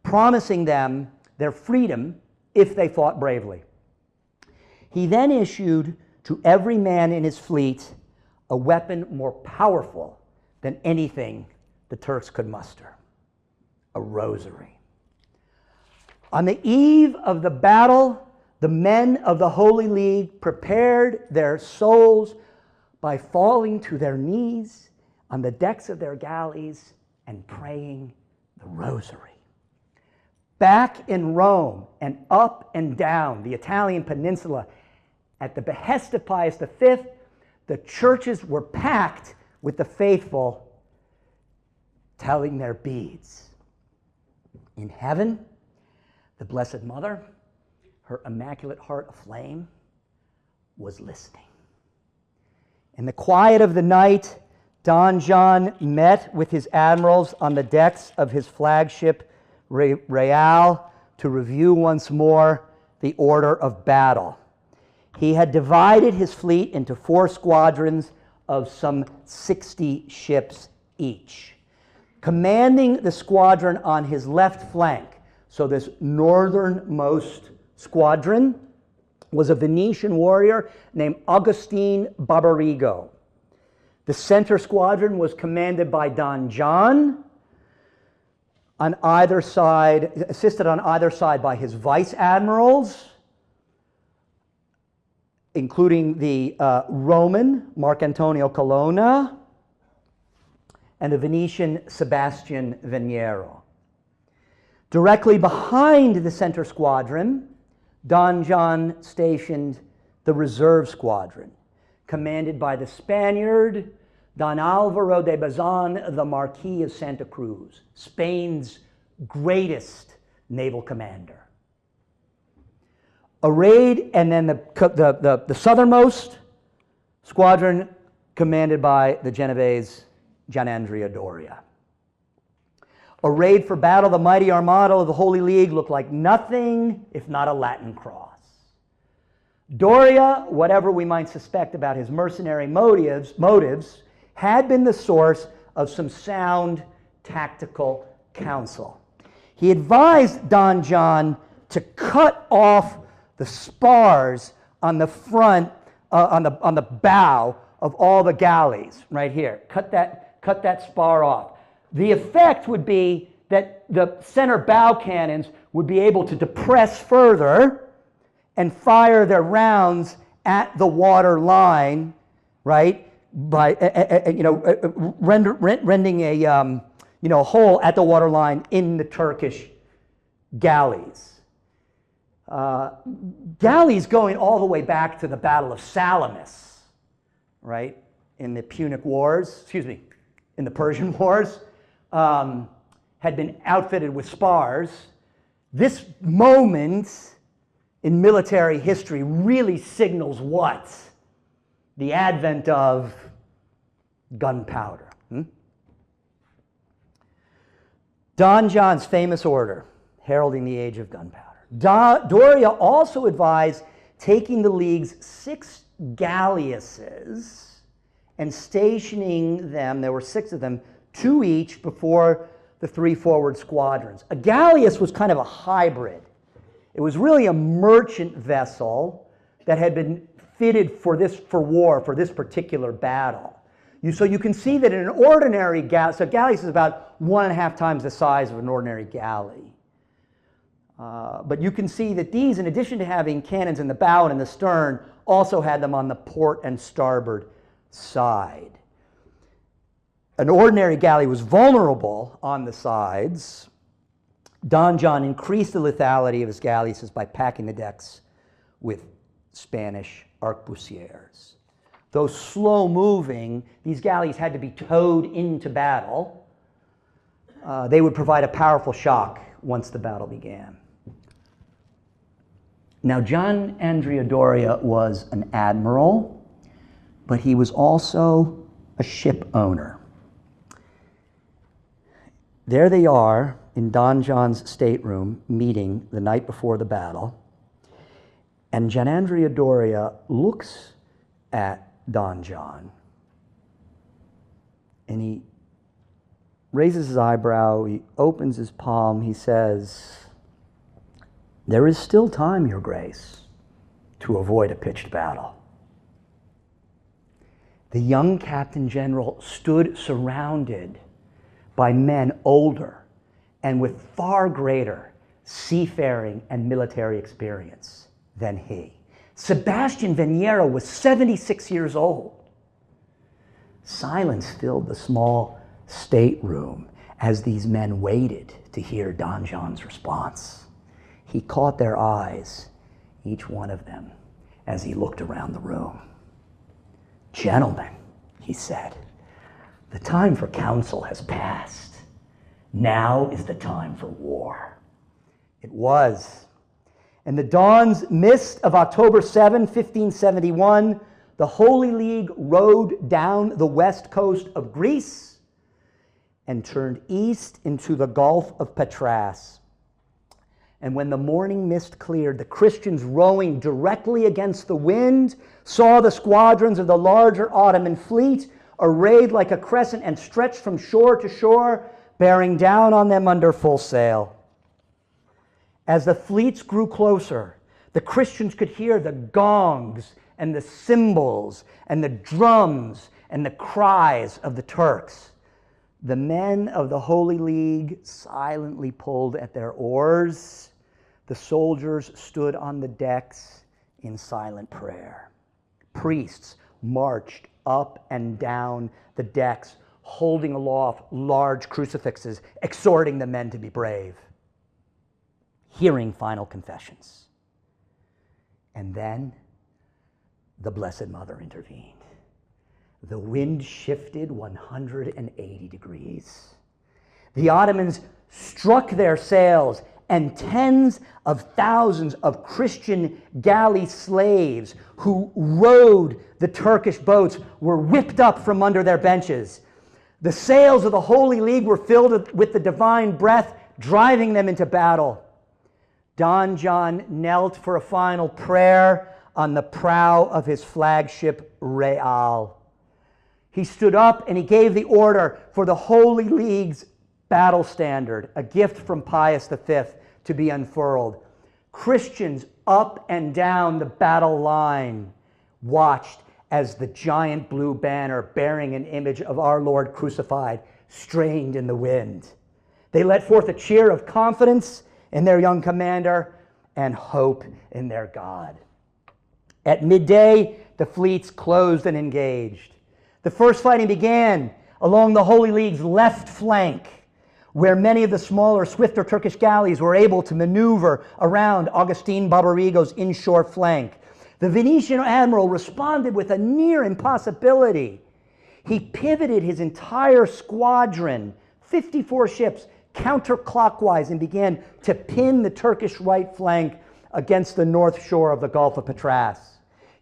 promising them their freedom if they fought bravely. He then issued to every man in his fleet a weapon more powerful than anything the Turks could muster: a rosary. On the eve of the battle, the men of the Holy League prepared their souls by falling to their knees on the decks of their galleys and praying the rosary. Back in Rome and up and down the Italian peninsula, at the behest of Pius V, the churches were packed with the faithful telling their beads. In heaven, the Blessed Mother, her Immaculate Heart aflame, was listening. In the quiet of the night, Don John met with his admirals on the decks of his flagship Real to review once more the order of battle. He had divided his fleet into 4 squadrons of some 60 ships each. Commanding the squadron on his left flank, so this northernmost squadron, was a Venetian warrior named Agustin Barbarigo. The center squadron was commanded by Don John, on either side, assisted on either side by his vice admirals, including the Roman Marcantonio Colonna and the Venetian Sebastian Veniero. Directly behind the center squadron, Don John stationed the reserve squadron, commanded by the Spaniard Don Alvaro de Bazan, the Marquis of Santa Cruz, Spain's greatest naval commander. Arrayed, and then the southernmost squadron commanded by the Genovese Gianandrea Doria. Arrayed for battle, the mighty armada of the Holy League looked like nothing if not a Latin cross. Doria, whatever we might suspect about his mercenary motives, had been the source of some sound tactical counsel. He advised Don John to cut off the spars on the front, on the bow of all the galleys, right here. Cut that spar off. The effect would be that the center bow cannons would be able to depress further and fire their rounds at the water line, right? By rending a hole at the water line in the Turkish galleys. Galleys going all the way back to the Battle of Salamis, right? In the Punic Wars, in the Persian Wars, had been outfitted with spars. This moment in military history really signals what? The advent of gunpowder. Don John's famous order, heralding the age of gunpowder. Doria also advised taking the League's 6 galleasses and stationing them, there were 6 of them, 2 each before the 3 forward squadrons. A galleass was kind of a hybrid. It was really a merchant vessel that had been fitted for war, for this particular battle. So you can see that in an ordinary galley, so galleass is about 1.5 times the size of an ordinary galley. But you can see that these, in addition to having cannons in the bow and in the stern, also had them on the port and starboard side. An ordinary galley was vulnerable on the sides. Don John increased the lethality of his galleasses by packing the decks with Spanish arquebusiers. Though slow-moving, these galleys had to be towed into battle. They would provide a powerful shock once the battle began. Now, Gianandrea Doria was an admiral, but he was also a ship owner. There they are in Don John's stateroom meeting the night before the battle, and Gianandrea Doria looks at Don John, and he raises his eyebrow, he opens his palm, he says, "There is still time, Your Grace, to avoid a pitched battle." The young Captain General stood surrounded by men older and with far greater seafaring and military experience than he. Sebastian Veniero was 76 years old. Silence filled the small stateroom as these men waited to hear Don John's response. He caught their eyes, each one of them, as he looked around the room. "Gentlemen," he said, "the time for council has passed. Now is the time for war." It was. In the dawn's mist of October 7, 1571, the Holy League rowed down the west coast of Greece and turned east into the Gulf of Patras. And when the morning mist cleared, the Christians, rowing directly against the wind, saw the squadrons of the larger Ottoman fleet arrayed like a crescent and stretched from shore to shore, bearing down on them under full sail. As the fleets grew closer, the Christians could hear the gongs and the cymbals and the drums and the cries of the Turks. The men of the Holy League silently pulled at their oars. The soldiers stood on the decks in silent prayer. Priests marched up and down the decks, holding aloft large crucifixes, exhorting the men to be brave, hearing final confessions. And then the Blessed Mother intervened. The wind shifted 180 degrees. The Ottomans struck their sails, and tens of thousands of Christian galley slaves who rowed the Turkish boats were whipped up from under their benches. The sails of the Holy League were filled with the divine breath, driving them into battle. Don John knelt for a final prayer on the prow of his flagship Real. He stood up and he gave the order for the Holy League's battle standard, a gift from Pius V, to be unfurled. Christians up and down the battle line watched as the giant blue banner bearing an image of our Lord crucified strained in the wind. They let forth a cheer of confidence in their young commander and hope in their God. At midday, the fleets closed and engaged. The first fighting began along the Holy League's left flank, where many of the smaller, swifter Turkish galleys were able to maneuver around Agustin Barbarigo's inshore flank. The Venetian admiral responded with a near impossibility. He pivoted his entire squadron, 54 ships, counterclockwise and began to pin the Turkish right flank against the north shore of the Gulf of Patras.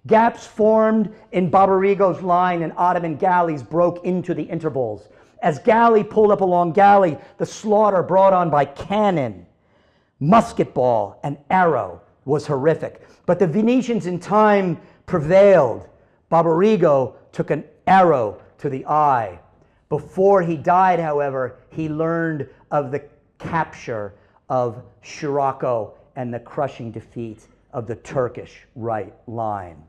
Gaps formed in Barbarigo's line and Ottoman galleys broke into the intervals. As galley pulled up along galley, the slaughter brought on by cannon, musket ball, and arrow was horrific. But the Venetians in time prevailed. Barbarigo took an arrow to the eye. Before he died, however, he learned of the capture of Scirocco and the crushing defeat of the Turkish right line.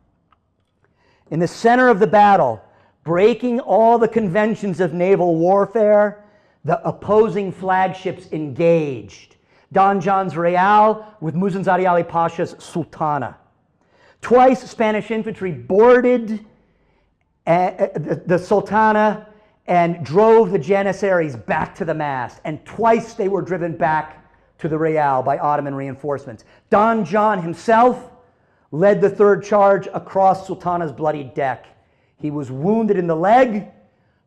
In the center of the battle, breaking all the conventions of naval warfare, the opposing flagships engaged. Don John's Real with Muzaffar Ali Pasha's Sultana. Twice Spanish infantry boarded the Sultana and drove the Janissaries back to the mast, and twice they were driven back to the Real by Ottoman reinforcements. Don John himself led the third charge across Sultana's bloody deck. He was wounded in the leg,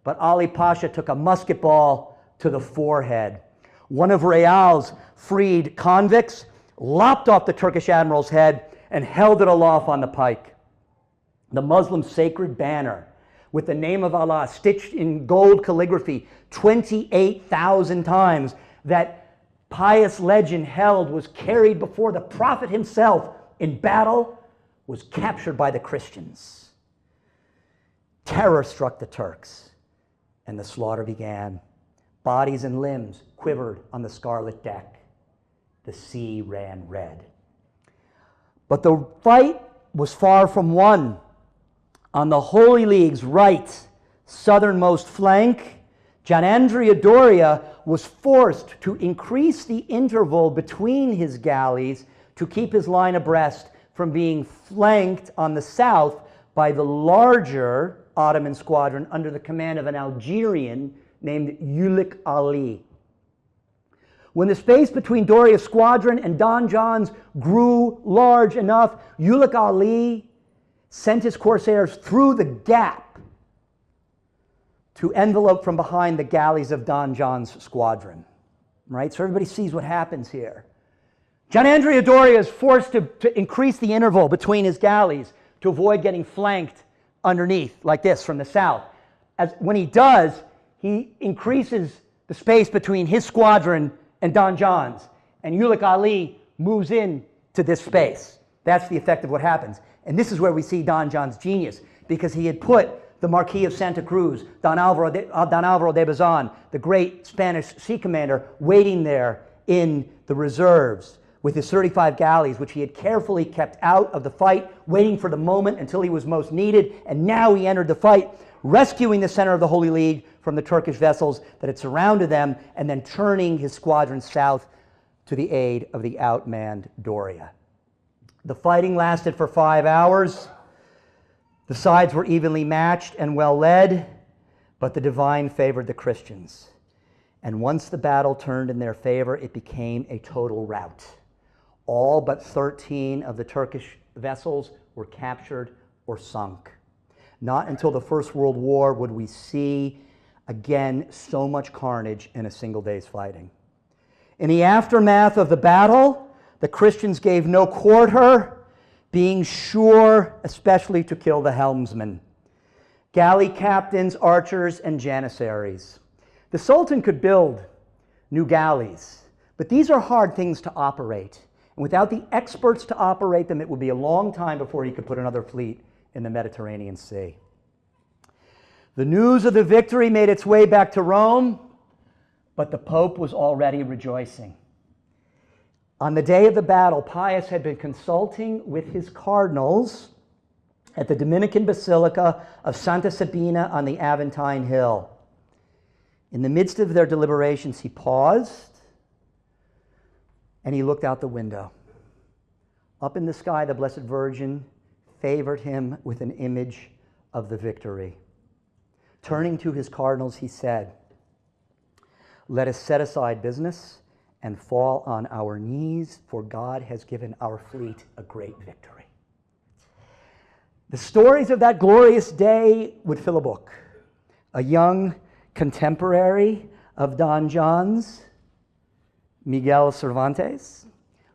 but Ali Pasha took a musket ball to the forehead. One of Real's freed convicts lopped off the Turkish admiral's head and held it aloft on the pike. The Muslim sacred banner with the name of Allah stitched in gold calligraphy 28,000 times that pious legend held was carried before the Prophet himself in battle was captured by the Christians. Terror struck the Turks, and the slaughter began. Bodies and limbs quivered on the scarlet deck. The sea ran red. But the fight was far from won. On the Holy League's right, southernmost flank, Gianandrea Doria was forced to increase the interval between his galleys to keep his line abreast from being flanked on the south by the larger Ottoman squadron under the command of an Algerian named Ulik Ali. When the space between Doria's squadron and Don John's grew large enough, Ulik Ali sent his corsairs through the gap to envelope from behind the galleys of Don John's squadron. Right? So everybody sees what happens here. Gianandrea Doria is forced to increase the interval between his galleys to avoid getting flanked underneath, like this, from the south. When he does, he increases the space between his squadron and Don John's. And Ulik Ali moves in to this space. That's the effect of what happens. And this is where we see Don John's genius, because he had put the Marquis of Santa Cruz, Don Alvaro de Bazan, the great Spanish sea commander, waiting there in the reserves with his 35 galleys, which he had carefully kept out of the fight, waiting for the moment until he was most needed. And now he entered the fight, rescuing the center of the Holy League from the Turkish vessels that had surrounded them, and then turning his squadron south to the aid of the outmanned Doria. The fighting lasted for 5 hours. The sides were evenly matched and well led, but the divine favored the Christians. And once the battle turned in their favor, it became a total rout. All but 13 of the Turkish vessels were captured or sunk. Not until the First World War would we see again so much carnage in a single day's fighting. In the aftermath of the battle, the Christians gave no quarter, being sure especially to kill the helmsman, galley captains, archers, and janissaries. The Sultan could build new galleys, but these are hard things to operate. And without the experts to operate them, it would be a long time before he could put another fleet in the Mediterranean Sea. The news of the victory made its way back to Rome, but the Pope was already rejoicing. On the day of the battle, Pius had been consulting with his cardinals at the Dominican Basilica of Santa Sabina on the Aventine Hill. In the midst of their deliberations, he paused and he looked out the window. Up in the sky, the Blessed Virgin favored him with an image of the victory. Turning to his cardinals, he said, "Let us set aside business and fall on our knees, for God has given our fleet a great victory." The stories of that glorious day would fill a book. A young contemporary of Don John's, Miguel Cervantes,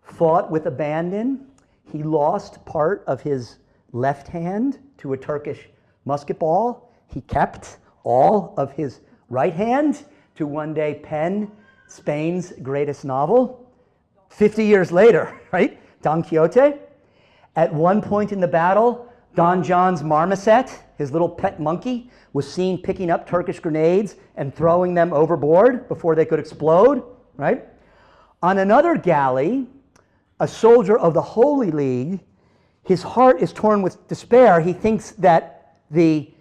fought with abandon. He lost part of his left hand to a Turkish musket ball. He kept all of his right hand to one day pen Spain's greatest novel. 50 years later, right? Don Quixote. At one point in the battle, Don John's marmoset, his little pet monkey, was seen picking up Turkish grenades and throwing them overboard before they could explode, right? On another galley, a soldier of the Holy League, his heart is torn with despair. He thinks that the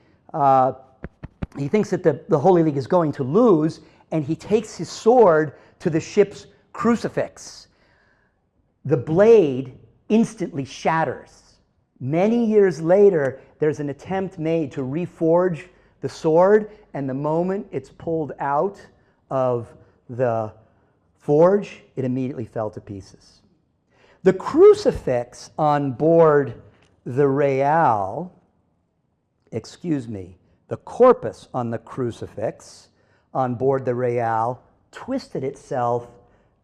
Holy League is going to lose, and he takes his sword to the ship's crucifix. The blade instantly shatters. Many years later, there's an attempt made to reforge the sword, and the moment it's pulled out of the forge, it immediately fell to pieces. The crucifix on board the the corpus on the crucifix on board the Real twisted itself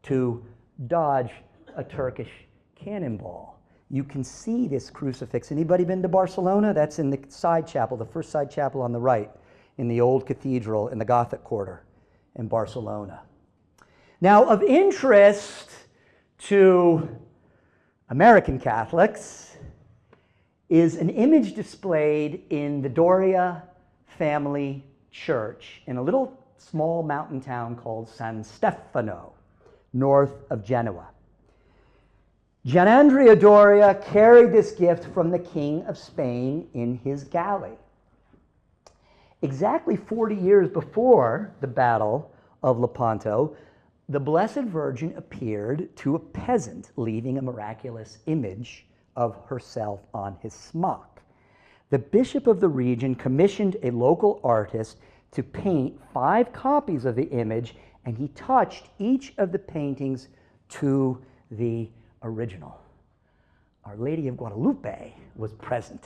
to dodge a Turkish cannonball. You can see this crucifix. Anybody been to Barcelona? That's in the side chapel, the first side chapel on the right, in the old cathedral in the Gothic quarter in Barcelona. Now, of interest to American Catholics is an image displayed in the Doria family church in a little small mountain town called San Stefano, north of Genoa. Gianandrea Doria carried this gift from the King of Spain in his galley. Exactly 40 years before the Battle of Lepanto, the Blessed Virgin appeared to a peasant leaving a miraculous image of herself on his smock. The bishop of the region commissioned a local artist to paint 5 copies of the image, and he touched each of the paintings to the original. Our Lady of Guadalupe was present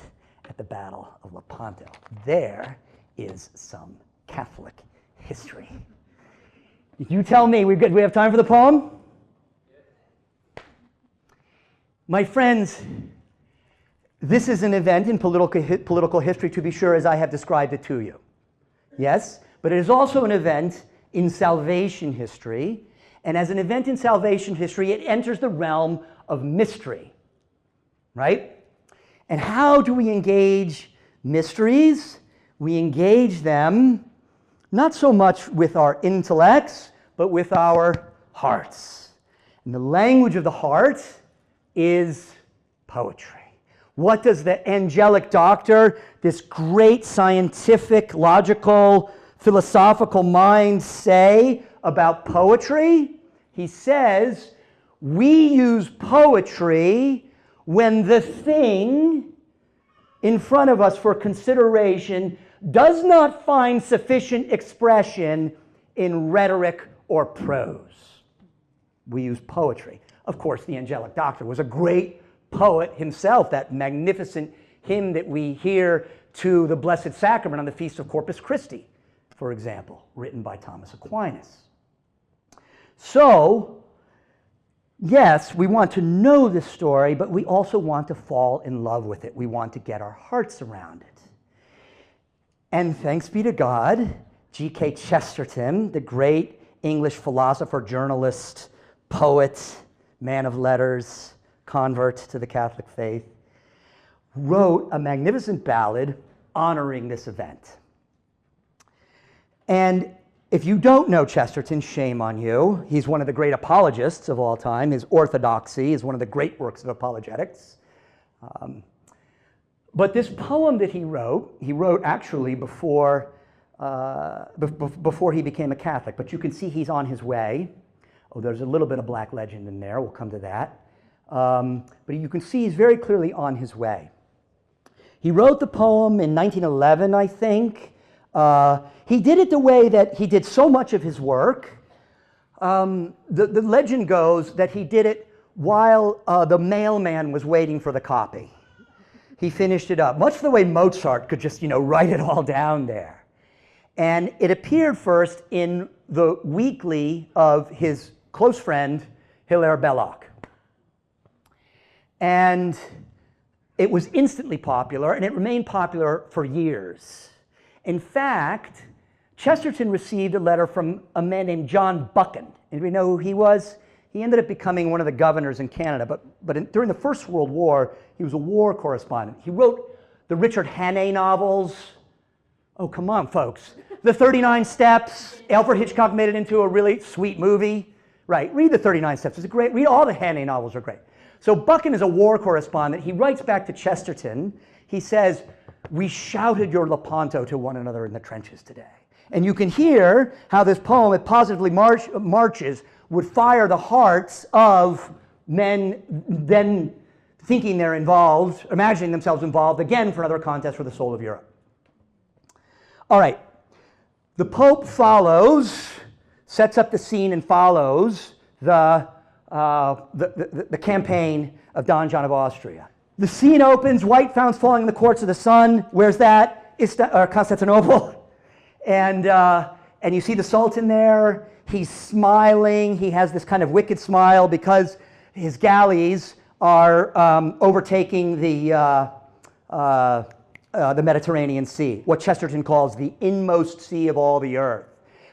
at the Battle of Lepanto. There is some Catholic history. You tell me, we have time for the poem? My friends, this is an event in political history, to be sure, as I have described it to you. Yes, but it is also an event in salvation history, And as an event in salvation history, it enters the realm of mystery, right? And how do we engage mysteries? We engage them not so much with our intellects, but with our hearts. And the language of the heart is poetry. What does the angelic doctor, this great scientific, logical, philosophical mind say about poetry? He says, we use poetry when the thing in front of us for consideration does not find sufficient expression in rhetoric or prose. We use poetry. Of course, the angelic doctor was a great poet himself, that magnificent hymn that we hear to the Blessed Sacrament on the Feast of Corpus Christi, for example, written by Thomas Aquinas. So, yes, we want to know this story, but we also want to fall in love with it. We want to get our hearts around it. And thanks be to God, G.K. Chesterton, the great English philosopher, journalist, poet, man of letters, convert to the Catholic faith, wrote a magnificent ballad honoring this event. And if you don't know Chesterton, shame on you. He's one of the great apologists of all time. His Orthodoxy is one of the great works of apologetics. But this poem that he wrote actually before he became a Catholic. But you can see he's on his way. Oh, there's a little bit of black legend in there. We'll come to that. But you can see he's very clearly on his way. He wrote the poem in 1911, I think. He did it the way that he did so much of his work. The legend goes that he did it while the mailman was waiting for the copy. He finished it up, much the way Mozart could just, write it all down there. And it appeared first in the weekly of his close friend, Hilaire Belloc. And it was instantly popular, and it remained popular for years. In fact, Chesterton received a letter from a man named John Buchan. Anybody know who he was? He ended up becoming one of the governors in Canada, but during the First World War, he was a war correspondent. He wrote the Richard Hannay novels. Oh, come on, folks. The 39 Steps. Alfred Hitchcock made it into a really sweet movie. Right, read the 39 Steps. It's great. Read all the Hannay novels are great. So Buchan is a war correspondent. He writes back to Chesterton. He says, "We shouted your Lepanto to one another in the trenches today." And you can hear how this poem, it positively marches, would fire the hearts of men then thinking they're involved, imagining themselves involved again for another contest for the soul of Europe. All right, the Pope follows, sets up the scene and follows the campaign of Don John of Austria. The scene opens, white founts falling in the courts of the sun. Where's that? Constantinople. And you see the Sultan there. He's smiling. He has this kind of wicked smile because his galleys are overtaking the Mediterranean Sea, what Chesterton calls the inmost sea of all the earth.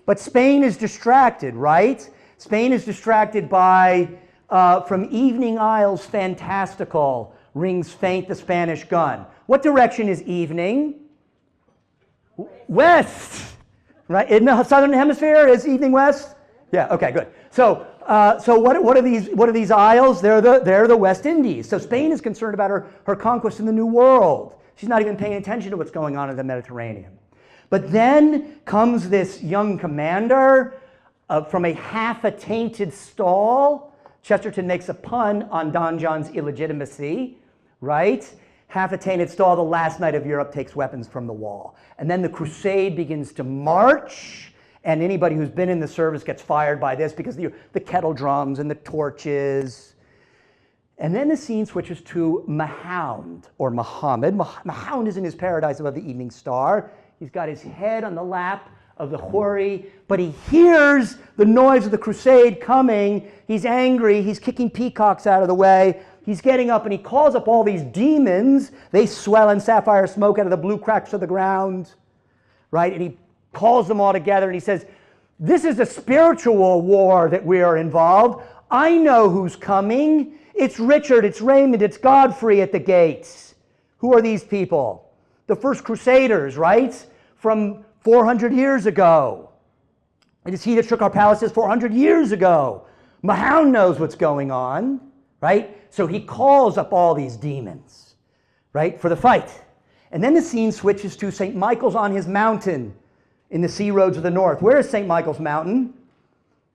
But Spain is distracted, right? Spain is distracted by, from evening isles fantastical, rings faint the Spanish gun. What direction is evening? West, right? In the southern hemisphere is evening west? Yeah, okay, good. So what are these isles? They're the West Indies. So Spain is concerned about her conquest in the New World. She's not even paying attention to what's going on in the Mediterranean. But then comes this young commander from a half-attainted stall. Chesterton makes a pun on Don John's illegitimacy, right? Half-attainted stall, the last knight of Europe takes weapons from the wall. And then the crusade begins to march, and anybody who's been in the service gets fired by this because the kettle drums and the torches. And then the scene switches to Mahound, or Muhammad. Mahound is in his paradise above the evening star. He's got his head on the lap of the Houri, but he hears the noise of the crusade coming. He's angry. He's kicking peacocks out of the way. He's getting up and he calls up all these demons. They swell in sapphire smoke out of the blue cracks of the ground, right? And he calls them all together and he says, This is a spiritual war that we are involved. I know who's coming. It's Richard, it's Raymond, it's Godfrey at the gates. Who are these people? The first crusaders, right? From 400 years ago. It is he that shook our palaces 400 years ago. Mahound knows what's going on, right? So he calls up all these demons, right, for the fight. And then the scene switches to St. Michael's on his mountain in the sea roads of the north. Where is St. Michael's mountain?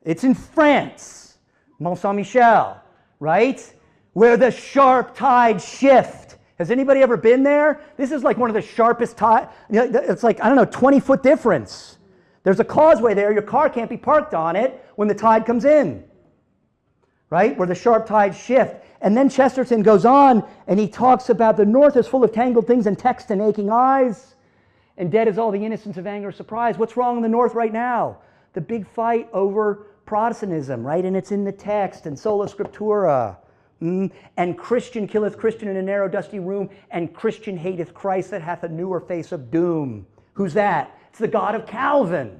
It's in France, Mont Saint-Michel, right? Where the sharp tides shift. Has anybody ever been there? This is like one of the sharpest tides. It's like, I don't know, 20-foot difference. There's a causeway there. Your car can't be parked on it when the tide comes in, right? Where the sharp tides shift. And then Chesterton goes on and he talks about the north is full of tangled things and text and aching eyes. And dead is all the innocence of anger or surprise. What's wrong in the north right now? The big fight over Protestantism, right? And it's in the text and sola scriptura. And Christian killeth Christian in a narrow dusty room, and Christian hateth Christ that hath a newer face of doom. Who's that? It's the God of Calvin.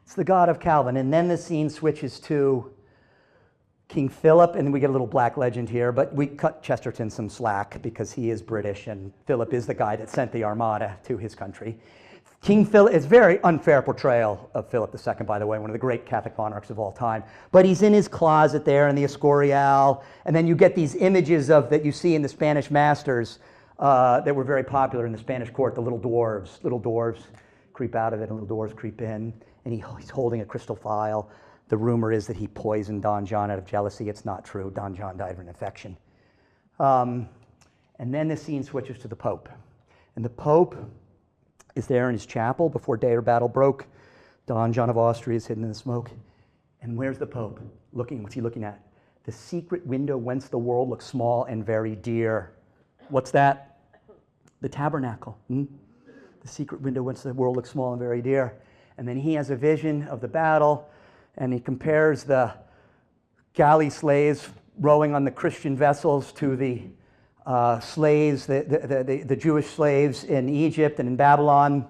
It's the God of Calvin. And then the scene switches to King Philip, and we get a little black legend here, but we cut Chesterton some slack because he is British, and Philip is the guy that sent the Armada to his country. King Philip, it's a very unfair portrayal of Philip II, by the way, one of the great Catholic monarchs of all time. But he's in his closet there in the Escorial, and then you get these images of that you see in the Spanish masters that were very popular in the Spanish court, the little dwarves. Little dwarves creep out of it, and little dwarves creep in, and he's holding a crystal phial. The rumor is that he poisoned Don John out of jealousy. It's not true. Don John died of an infection. And then the scene switches to the Pope. And the Pope is there in his chapel before day or battle broke. Don John of Austria is hidden in the smoke. And where's the Pope? Looking, what's he looking at? The secret window whence the world looks small and very dear. What's that? The tabernacle. The secret window whence the world looks small and very dear. And then he has a vision of the battle, and he compares the galley slaves rowing on the Christian vessels to the slaves, the Jewish slaves in Egypt and in Babylon.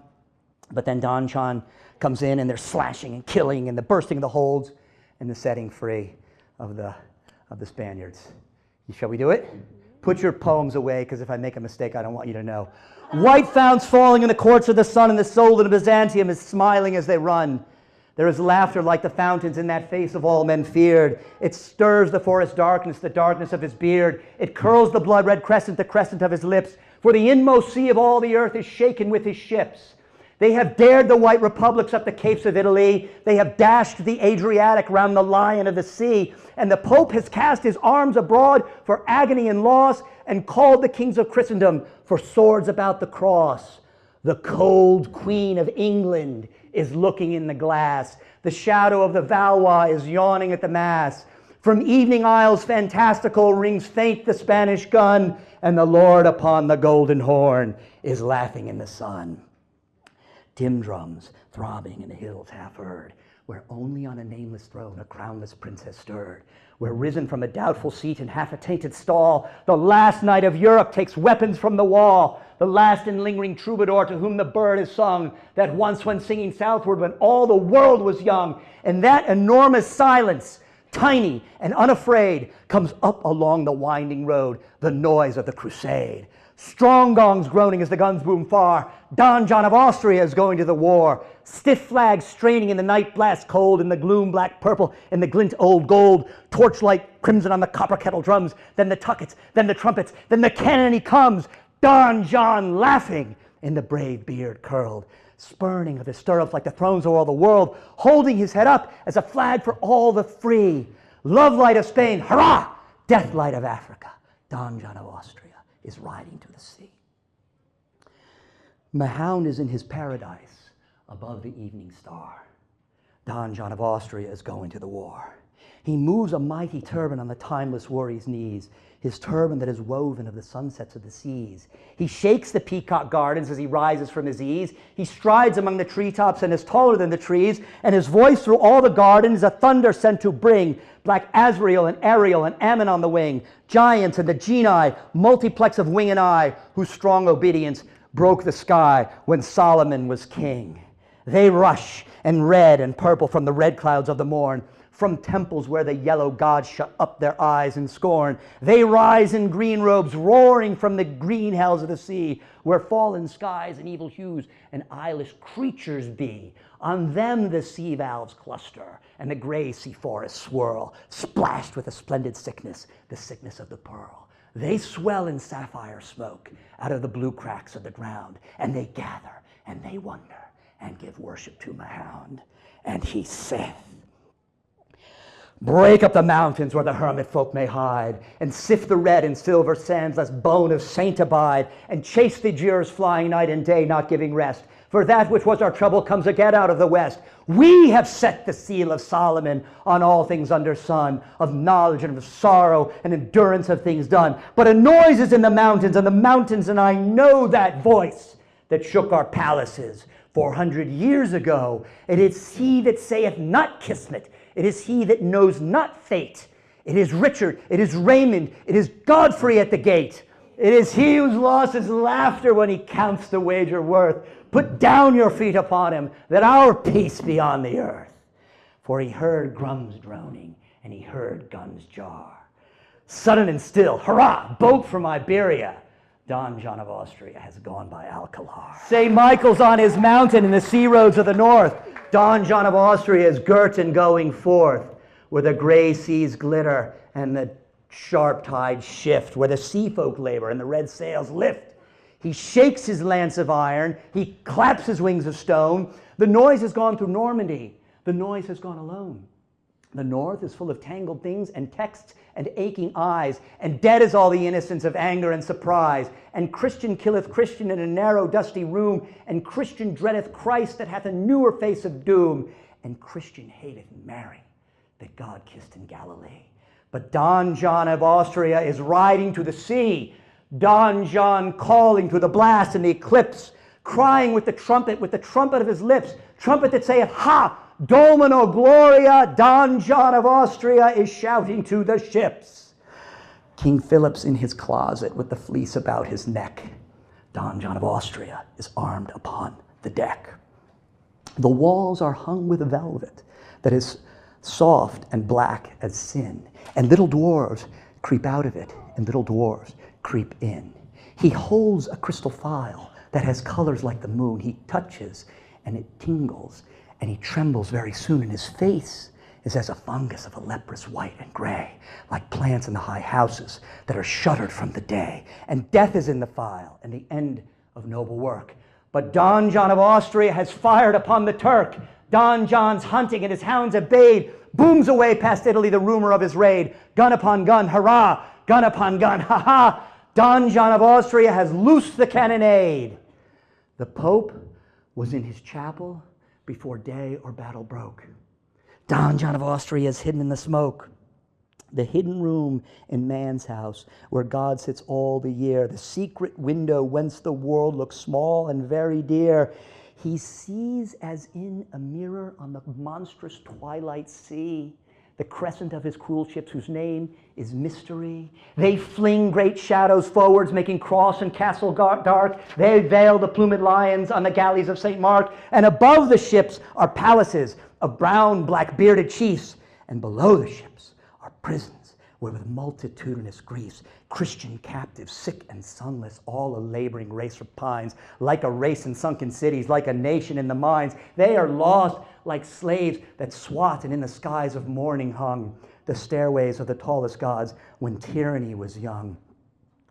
But then Don John comes in, and they're slashing and killing, and the bursting of the holds, and the setting free of the Spaniards. Shall we do it? Put your poems away, because if I make a mistake, I don't want you to know. White founts falling in the courts of the sun, and the soul of Byzantium is smiling as they run. There is laughter like the fountains in that face of all men feared. It stirs the forest darkness, the darkness of his beard. It curls the blood-red crescent, the crescent of his lips. For the inmost sea of all the earth is shaken with his ships. They have dared the white republics up the capes of Italy. They have dashed the Adriatic round the lion of the sea. And the Pope has cast his arms abroad for agony and loss, and called the kings of Christendom for swords about the cross. The cold Queen of England is looking in the glass. The shadow of the Valois is yawning at the mass. From evening isles fantastical rings faint the Spanish gun, and the Lord upon the golden horn is laughing in the sun. Dim drums throbbing in the hills half heard, where only on a nameless throne a crownless prince has stirred, where risen from a doubtful seat in half a tainted stall, the last knight of Europe takes weapons from the wall, the last and lingering troubadour to whom the bird is sung, that once when singing southward when all the world was young. And that enormous silence, tiny and unafraid, comes up along the winding road, the noise of the crusade. Strong gongs groaning as the guns boom far. Don John of Austria is going to the war. Stiff flags straining in the night blast cold, in the gloom black purple, in the glint old gold. Torchlight crimson on the copper kettle drums. Then the tuckets, then the trumpets, then the cannon he comes. Don John laughing, in the brave beard curled, spurning of his stirrups like the thrones of all the world, holding his head up as a flag for all the free. Love light of Spain, hurrah! Death light of Africa. Don John of Austria is riding to the sea. Mahound is in his paradise above the evening star. Don John of Austria is going to the war. He moves a mighty turban on the timeless warrior's knees, his turban that is woven of the sunsets of the seas. He shakes the peacock gardens as he rises from his ease. He strides among the treetops and is taller than the trees, and his voice through all the gardens a thunder sent to bring black Azrael and Ariel and Ammon on the wing, giants and the genii, multiplex of wing and eye, whose strong obedience broke the sky when Solomon was king. They rush and red and purple from the red clouds of the morn. From temples where the yellow gods shut up their eyes in scorn. They rise in green robes, roaring from the green hells of the sea, where fallen skies and evil hues and eyeless creatures be. On them the sea valves cluster, and the gray sea forests swirl, splashed with a splendid sickness, the sickness of the pearl. They swell in sapphire smoke out of the blue cracks of the ground, and they gather, and they wonder, and give worship to Mahound. And he saith, break up the mountains where the hermit folk may hide, and sift the red and silver sands, lest bone of saint abide, and chase the jeers flying night and day, not giving rest. For that which was our trouble comes again out of the west. We have set the seal of Solomon on all things under sun, of knowledge and of sorrow and endurance of things done. But a noise is in the mountains, and I know that voice that shook our palaces 400 years ago. It is he that saith not Kismet. It is he that knows not fate. It is Richard, it is Raymond, it is Godfrey at the gate. It is he whose loss is laughter when he counts the wager worth. Put down your feet upon him, that our peace be on the earth. For he heard drums droning, and he heard guns jar. Sudden and still, hurrah, boat from Iberia. Don John of Austria has gone by Alcalar. St. Michael's on his mountain in the sea roads of the north. Don John of Austria is girt and going forth, where the gray seas glitter and the sharp tides shift, where the sea folk labor and the red sails lift. He shakes his lance of iron, he claps his wings of stone. The noise has gone through Normandy, the noise has gone alone. The north is full of tangled things and texts and aching eyes, and dead is all the innocence of anger and surprise. And Christian killeth Christian in a narrow dusty room, and Christian dreadeth Christ that hath a newer face of doom, and Christian hateth Mary that God kissed in Galilee. But Don John of Austria is riding to the sea, Don John calling through the blast and the eclipse, crying with the trumpet of his lips, trumpet that saith, ha! Domino Gloria, Don John of Austria is shouting to the ships. King Philip's in his closet with the fleece about his neck. Don John of Austria is armed upon the deck. The walls are hung with velvet that is soft and black as sin, and little dwarves creep out of it, and little dwarves creep in. He holds a crystal phial that has colors like the moon. He touches, and it tingles, and he trembles very soon, and his face is as a fungus of a leprous white and gray, like plants in the high houses that are shuttered from the day. And death is in the phial, and the end of noble work. But Don John of Austria has fired upon the Turk. Don John's hunting, and his hounds have bayed. Booms away past Italy the rumor of his raid. Gun upon gun, hurrah! Gun upon gun, ha-ha! Don John of Austria has loosed the cannonade. The Pope was in his chapel before day or battle broke. Don John of Austria is hidden in the smoke. The hidden room in man's house where God sits all the year, the secret window whence the world looks small and very dear. He sees as in a mirror on the monstrous twilight sea the crescent of his cruel ships whose name is Mystery. They fling great shadows forwards, making cross and castle dark. They veil the plumed lions on the galleys of St. Mark. And above the ships are palaces of brown, black-bearded chiefs. And below the ships are prisons where with multitudinous griefs Christian captives, sick and sunless, all a laboring race repines, like a race in sunken cities, like a nation in the mines. They are lost like slaves that swat and in the skies of morning hung the stairways of the tallest gods when tyranny was young.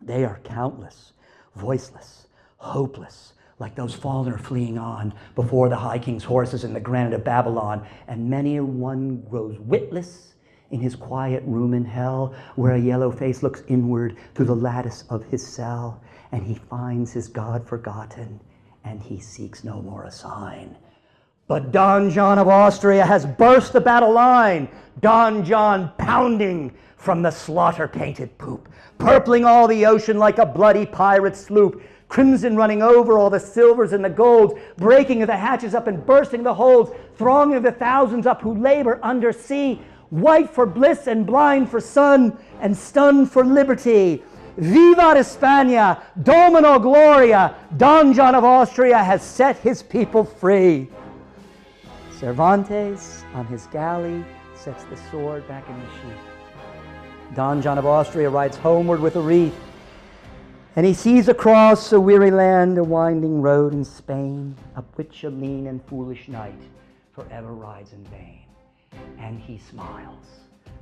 They are countless, voiceless, hopeless, like those fallen or fleeing on before the high king's horses in the granite of Babylon. And many a one grows witless in his quiet room in hell, where a yellow face looks inward through the lattice of his cell, and he finds his God forgotten, and he seeks no more a sign. But Don John of Austria has burst the battle line, Don John pounding from the slaughter-painted poop, purpling all the ocean like a bloody pirate sloop, crimson running over all the silvers and the golds, breaking of the hatches up and bursting the holds, thronging of the thousands up who labor under sea, white for bliss and blind for sun, and stunned for liberty. Viva España! Domino Gloria! Don John of Austria has set his people free. Cervantes on his galley sets the sword back in the sheath. Don John of Austria rides homeward with a wreath, and he sees across a weary land a winding road in Spain, up which a mean and foolish knight forever rides in vain. And he smiles,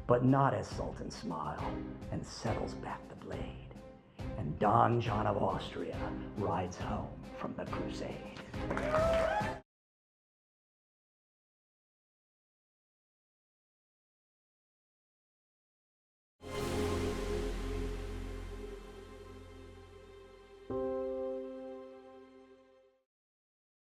but not as sultans smile, and settles back the blade. And Don John of Austria rides home from the crusade.